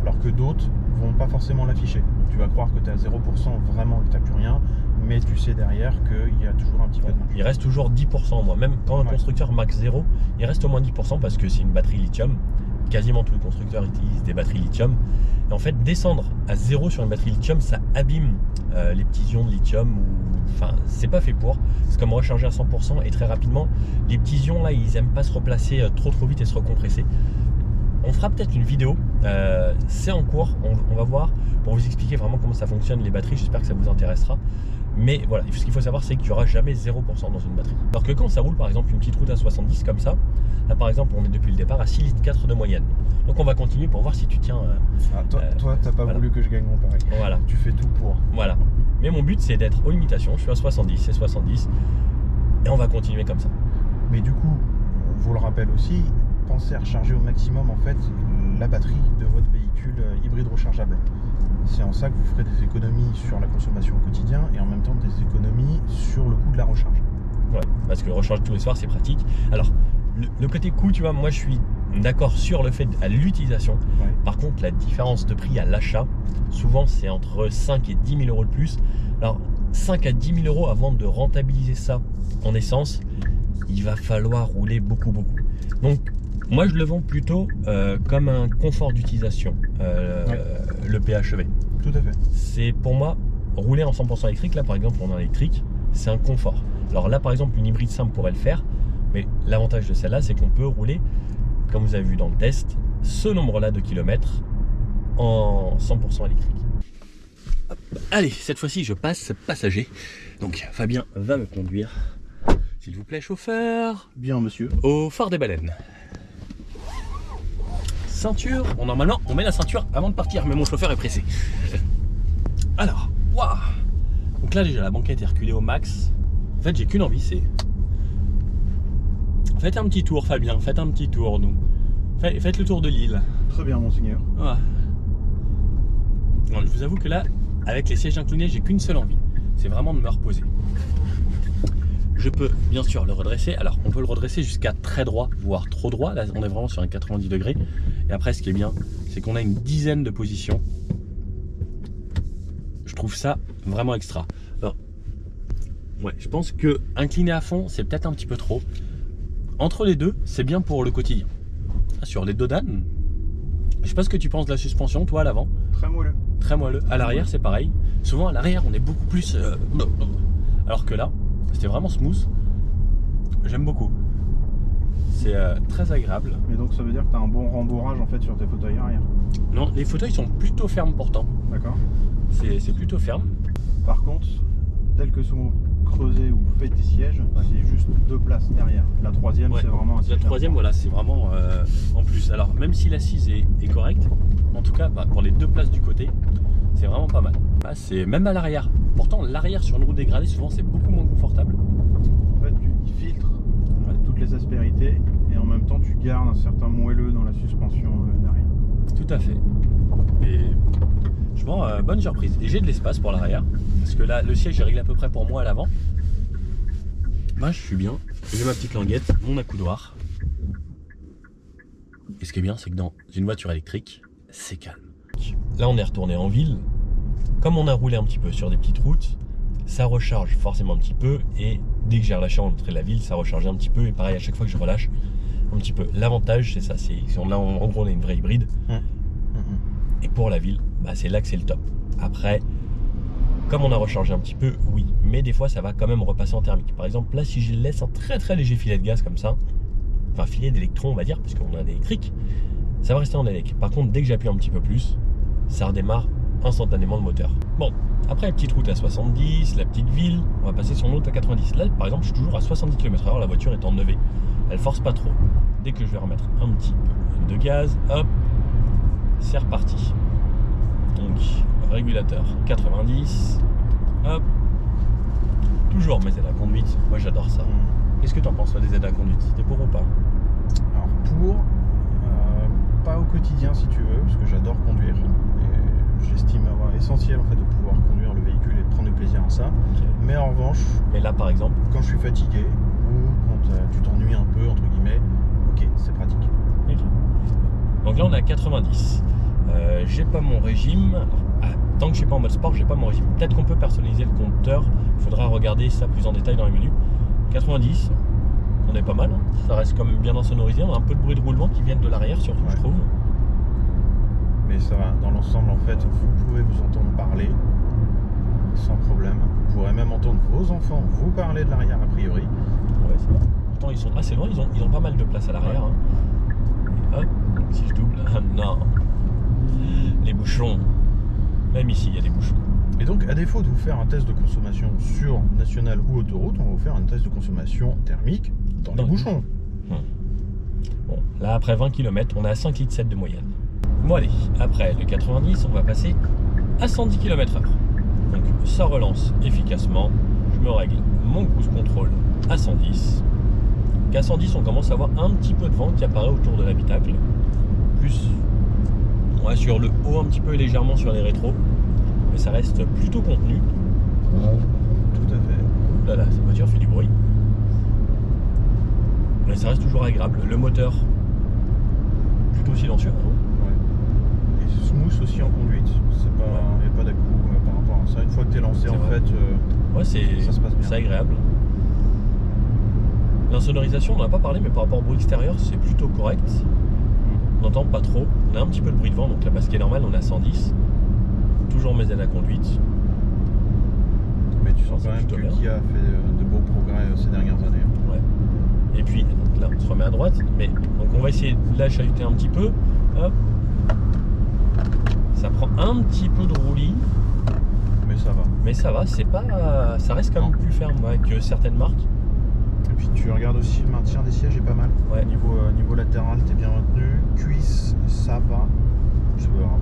alors que d'autres vont pas forcément l'afficher. Tu vas croire que tu es à 0% vraiment que tu n'as plus rien, mais tu sais derrière qu'il y a toujours un petit peu de marge. Il reste toujours 10% en moins. Même quand un constructeur max 0, il reste au moins 10% parce que c'est une batterie lithium. Quasiment tous les constructeurs utilisent des batteries lithium. Et en fait, descendre à 0 sur une batterie lithium, ça abîme les petits ions de lithium. Enfin, c'est pas fait pour. C'est comme recharger à 100% et très rapidement, les petits ions là, ils aiment pas se replacer trop vite et se recompresser. On fera peut-être une vidéo, c'est en cours, on va voir pour vous expliquer vraiment comment ça fonctionne les batteries, j'espère que ça vous intéressera. Mais voilà, ce qu'il faut savoir, c'est qu'il n'y aura jamais 0% dans une batterie. Alors que quand ça roule par exemple une petite route à 70 comme ça, là par exemple on est depuis le départ à 6,4 litres de moyenne. Donc on va continuer pour voir si tu tiens... toi t'as pas voulu que je gagne mon pari. Voilà. Tu fais tout pour. Voilà. Mais mon but c'est d'être aux limitations, je suis à 70, c'est 70. Et on va continuer comme ça. Mais du coup, on vous le rappelle aussi, pensez à recharger au maximum en fait la batterie de votre véhicule hybride rechargeable. C'est en ça que vous ferez des économies sur la consommation au quotidien et en même temps des économies sur le coût de la recharge. Ouais, parce que recharger tous les soirs c'est pratique. Alors le côté coût, tu vois, moi je suis d'accord sur le fait à l'utilisation. Ouais. Par contre, la différence de prix à l'achat, souvent c'est entre 5 et 10 000 euros de plus. Alors 5 à 10 000 euros avant de rentabiliser ça en essence, il va falloir rouler beaucoup. Donc moi je le vends plutôt comme un confort d'utilisation, le PHEV. Tout à fait. C'est pour moi rouler en 100% électrique, là par exemple en électrique, c'est un confort. Alors là par exemple une hybride simple pourrait le faire, mais l'avantage de celle-là c'est qu'on peut rouler, comme vous avez vu dans le test, ce nombre-là de kilomètres en 100% électrique. Hop. Allez, cette fois-ci je passe passager, donc Fabien va me conduire. S'il vous plaît chauffeur. Bien monsieur. Au phare des baleines. Ceinture, bon normalement on met la ceinture avant de partir, mais mon chauffeur est pressé. Alors, waouh. Donc là déjà la banquette est reculée au max. En fait j'ai qu'une envie, c'est... Faites un petit tour Fabien, faites un petit tour nous. Faites le tour de l'île. Très bien monseigneur. Ouais. Non, je vous avoue que là, avec les sièges inclinés, j'ai qu'une seule envie. C'est vraiment de me reposer. Je peux bien sûr le redresser. Alors on peut le redresser jusqu'à très droit, voire trop droit. Là on est vraiment sur un 90 degrés. Et après ce qui est bien, c'est qu'on a une dizaine de positions. Je trouve ça vraiment extra. Alors, ouais, je pense que incliner à fond, c'est peut-être un petit peu trop. Entre les deux, c'est bien pour le quotidien. Sur les dodanes, je sais pas ce que tu penses de la suspension, toi à l'avant. Très moelleux. Très moelleux. À l'arrière, c'est pareil. Souvent à l'arrière, on est beaucoup plus... alors que là, c'était vraiment smooth. J'aime beaucoup. C'est très agréable. Mais donc ça veut dire que tu as un bon rembourrage en fait sur tes fauteuils arrière. Non, les fauteuils sont plutôt fermes pourtant. D'accord. C'est plutôt ferme. Par contre, tel que sont creusés ou faits des sièges, c'est juste 2 places derrière. La troisième, Ouais. c'est vraiment un siège. La troisième, voilà, c'est vraiment en plus. Alors même si l'assise est correcte, en tout cas pour les 2 places du côté, c'est vraiment pas mal. Ah, c'est même à l'arrière. Pourtant l'arrière sur une route dégradée, souvent c'est beaucoup moins confortable. En fait, il filtre toutes les aspérités et en même temps tu gardes un certain moelleux dans la suspension derrière. Tout à fait. Et franchement, bonne surprise. Et j'ai de l'espace pour l'arrière, parce que là, le siège est réglé à peu près pour moi à l'avant. Moi, je suis bien. J'ai ma petite languette, mon accoudoir. Et ce qui est bien, c'est que dans une voiture électrique, c'est calme. Là, on est retourné en ville. Comme on a roulé un petit peu sur des petites routes, ça recharge forcément un petit peu. Et dès que j'ai relâché en entrée de la ville, ça recharge un petit peu. Et pareil, à chaque fois que je relâche un petit peu. L'avantage, c'est ça. Là, en gros, on a une vraie hybride. Et pour la ville, bah, c'est là que c'est le top. Après, comme on a rechargé un petit peu, oui. Mais des fois, ça va quand même repasser en thermique. Par exemple, là, si je laisse un très très léger filet de gaz comme ça, enfin filet d'électron, on va dire, parce qu'on a un électrique, ça va rester en élec. Par contre, dès que j'appuie un petit peu plus, ça redémarre instantanément le moteur. Bon, après la petite route à 70, la petite ville, on va passer sur une route à 90. Là, par exemple, je suis toujours à 70 km/h, la voiture est en EV. Elle force pas trop. Dès que je vais remettre un petit peu de gaz, hop, c'est reparti. Donc, régulateur 90, hop, toujours mes aides à conduite. Moi, j'adore ça. Qu'est-ce que tu en penses, toi, des aides à conduite? T'es pour ou pas? Alors, pour, pas au quotidien si tu veux, parce que j'adore conduire. Et j'estime avoir essentiel en fait de pouvoir conduire le véhicule et de prendre du plaisir à ça. Okay. Mais en revanche, mais là, par exemple, quand je suis fatigué ou quand tu t'ennuies un peu, entre guillemets, ok, c'est pratique. Okay. Donc là, on est à 90. J'ai pas mon régime. Tant que je suis pas en mode sport, j'ai pas mon régime. Peut-être qu'on peut personnaliser le compteur. Il faudra regarder ça plus en détail dans les menus. 90, on est pas mal. Hein. Ça reste quand même bien insonorisé. On a un peu de bruit de roulement qui viennent de l'arrière, surtout, je trouve. Mais ça va. Dans l'ensemble, en fait, vous pouvez vous entendre parler sans problème. Vous pourrez même entendre vos enfants vous parler de l'arrière a priori. Ouais, c'est vrai. Pourtant, ils sont assez loin. Ils ont pas mal de place à l'arrière. Hein. Et hop, si je double. Ah non. Les bouchons. Même ici, il y a des bouchons. Et donc, à défaut de vous faire un test de consommation sur nationale ou autoroute, on va vous faire un test de consommation thermique dans les bouchons. Bon, là, après 20 km, on est à 5,7 litres de moyenne. Bon, allez, après le 90, on va passer à 110 km/h. Donc, ça relance efficacement. Je me règle mon cruise control à 110. Qu'à 110, on commence à avoir un petit peu de vent qui apparaît autour de l'habitacle. Plus sur le haut, un petit peu légèrement sur les rétros. Mais ça reste plutôt contenu. Tout à fait. Là, cette voiture fait du bruit. Mais ça reste toujours agréable. Le moteur, plutôt silencieux. Ouais. Et smooth aussi en conduite. Il n'y a pas d'à-coup par rapport à ça. Une fois que tu es lancé, en fait, ça se passe bien. C'est agréable. L'insonorisation, on n'en a pas parlé, mais par rapport au bruit extérieur, c'est plutôt correct. On n'entend pas trop. On a un petit peu de bruit de vent, donc la basque est normale, on est à 110. Toujours mes aides à conduite. sent quand même que Kia a fait de beaux progrès ces dernières années. Ouais. Et puis, là, on se remet à droite. Mais, donc, on va essayer de la chahuter un petit peu. Hop. Ça prend un petit peu de roulis. Mais ça va. Mais ça va, c'est pas, ça reste quand même plus ferme que certaines marques. Et puis tu regardes aussi le maintien des sièges est pas mal. Ouais. Niveau latéral, t'es bien maintenu. Cuisse, ça va.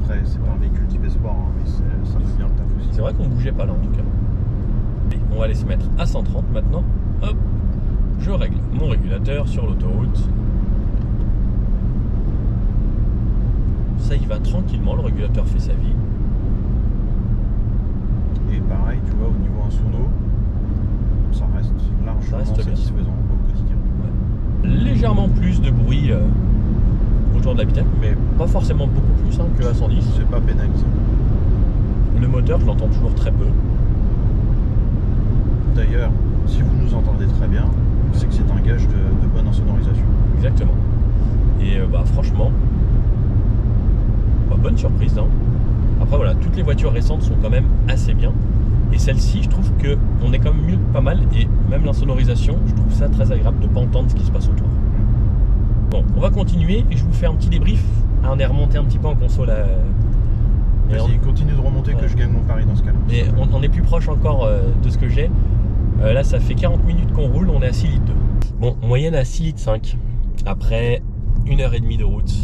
Après, c'est pas un véhicule type sport, hein, mais ça fait bien le taf aussi. C'est vrai qu'on bougeait pas là en tout cas. Et on va aller se mettre à 130 maintenant. Hop, je règle mon régulateur sur l'autoroute. Ça y va tranquillement, le régulateur fait sa vie. Et pareil, tu vois, au niveau insono, ça reste largement satisfaisant au quotidien. Ouais. Légèrement plus de bruit autour de l'habitacle, mais pas forcément beaucoup plus que à 110. C'est pas pénalisant. Le moteur, je l'entends toujours très peu. D'ailleurs, si vous nous entendez très bien, c'est que c'est un gage de bonne insonorisation. Exactement. Et franchement, bonne surprise. Hein. Après voilà, toutes les voitures récentes sont quand même assez bien. Et celle-ci, je trouve qu'on est quand même mieux que pas mal. Et même l'insonorisation, je trouve ça très agréable de ne pas entendre ce qui se passe autour. Bon, on va continuer et je vous fais un petit débrief. On est remonté un petit peu en console. Vas-y, continue de remonter que je gagne mon pari dans ce cas-là. Mais on est plus proche encore de ce que j'ai. Là, ça fait 40 minutes qu'on roule, on est à 6 litres 2. Bon, moyenne à 6 litres 5. Après 1h30 de route.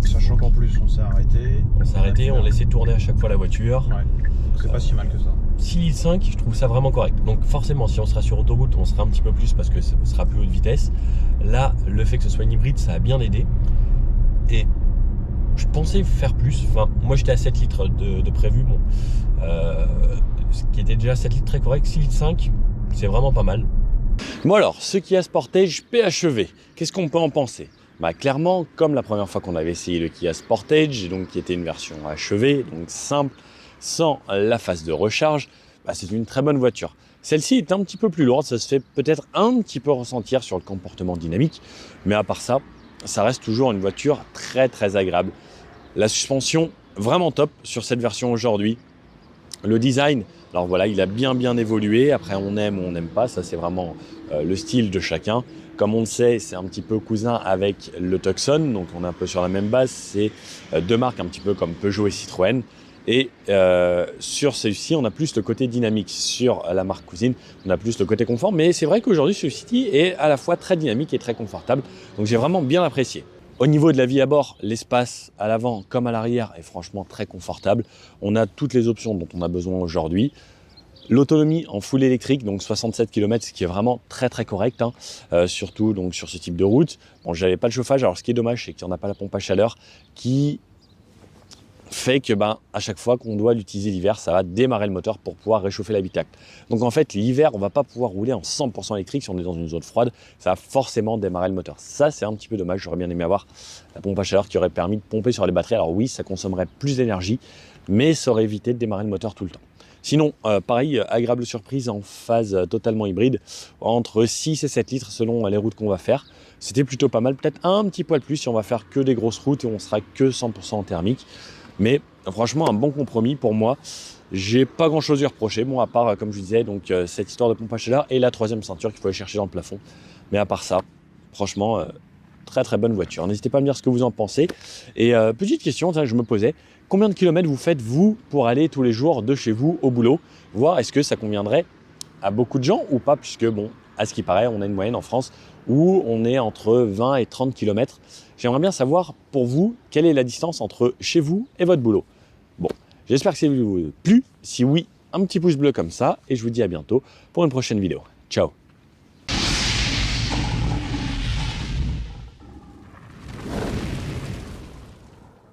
Sachant qu'en plus, on s'est arrêté. On laissait tourner à chaque fois la voiture. Ouais, donc c'est pas si mal que ça. 6 litres 5, je trouve ça vraiment correct. Donc forcément, si on sera sur autoroute, on sera un petit peu plus parce que ce sera plus haute vitesse. Là, le fait que ce soit une hybride, ça a bien aidé. Et je pensais faire plus. Enfin, moi, j'étais à 7 litres de prévu. Bon, ce qui était déjà 7 litres très correct. 6 litres 5, c'est vraiment pas mal. Bon alors, ce Kia Sportage PHEV, qu'est-ce qu'on peut en penser ? Clairement, comme la première fois qu'on avait essayé le Kia Sportage, donc qui était une version HEV, donc simple, sans la phase de recharge, c'est une très bonne voiture. Celle-ci est un petit peu plus lourde, ça se fait peut-être un petit peu ressentir sur le comportement dynamique, mais à part ça, ça reste toujours une voiture très très agréable. La suspension, vraiment top sur cette version aujourd'hui. Le design, alors voilà, il a bien évolué. Après, on aime ou on n'aime pas, ça c'est vraiment le style de chacun. Comme on le sait, c'est un petit peu cousin avec le Tucson, donc on est un peu sur la même base. C'est deux marques un petit peu comme Peugeot et Citroën. Et sur celui-ci, on a plus le côté dynamique. Sur la marque cousine, on a plus le côté confort. Mais c'est vrai qu'aujourd'hui, celui-ci est à la fois très dynamique et très confortable. Donc j'ai vraiment bien apprécié. Au niveau de la vie à bord, l'espace à l'avant comme à l'arrière est franchement très confortable. On a toutes les options dont on a besoin aujourd'hui. L'autonomie en full électrique, donc 67 km, ce qui est vraiment très très correct, surtout donc sur ce type de route. Bon, j'avais pas le chauffage, alors ce qui est dommage, c'est qu'il n'y en a pas la pompe à chaleur qui fait que à chaque fois qu'on doit l'utiliser l'hiver, ça va démarrer le moteur pour pouvoir réchauffer l'habitacle. Donc en fait, l'hiver, on ne va pas pouvoir rouler en 100% électrique si on est dans une zone froide, ça va forcément démarrer le moteur. Ça, c'est un petit peu dommage, j'aurais bien aimé avoir la pompe à chaleur qui aurait permis de pomper sur les batteries. Alors oui, ça consommerait plus d'énergie, mais ça aurait évité de démarrer le moteur tout le temps. Sinon, pareil, agréable surprise en phase totalement hybride, entre 6 et 7 litres selon les routes qu'on va faire. C'était plutôt pas mal, peut-être un petit poil plus si on va faire que des grosses routes et on sera que 100% en thermique. Mais franchement, un bon compromis pour moi. J'ai pas grand chose à reprocher, bon, à part, comme je disais, donc cette histoire de pompe à chaleur et la troisième ceinture qu'il faut aller chercher dans le plafond. Mais à part ça, franchement, très très bonne voiture. N'hésitez pas à me dire ce que vous en pensez. Et petite question, je me posais, combien de kilomètres vous faites, vous, pour aller tous les jours de chez vous au boulot? Voir est-ce que ça conviendrait à beaucoup de gens ou pas, puisque, bon, à ce qui paraît, on a une moyenne en France où on est entre 20 et 30 km. J'aimerais bien savoir, pour vous, quelle est la distance entre chez vous et votre boulot. Bon, j'espère que ça vous a plu. Si oui, un petit pouce bleu comme ça. Et je vous dis à bientôt pour une prochaine vidéo. Ciao!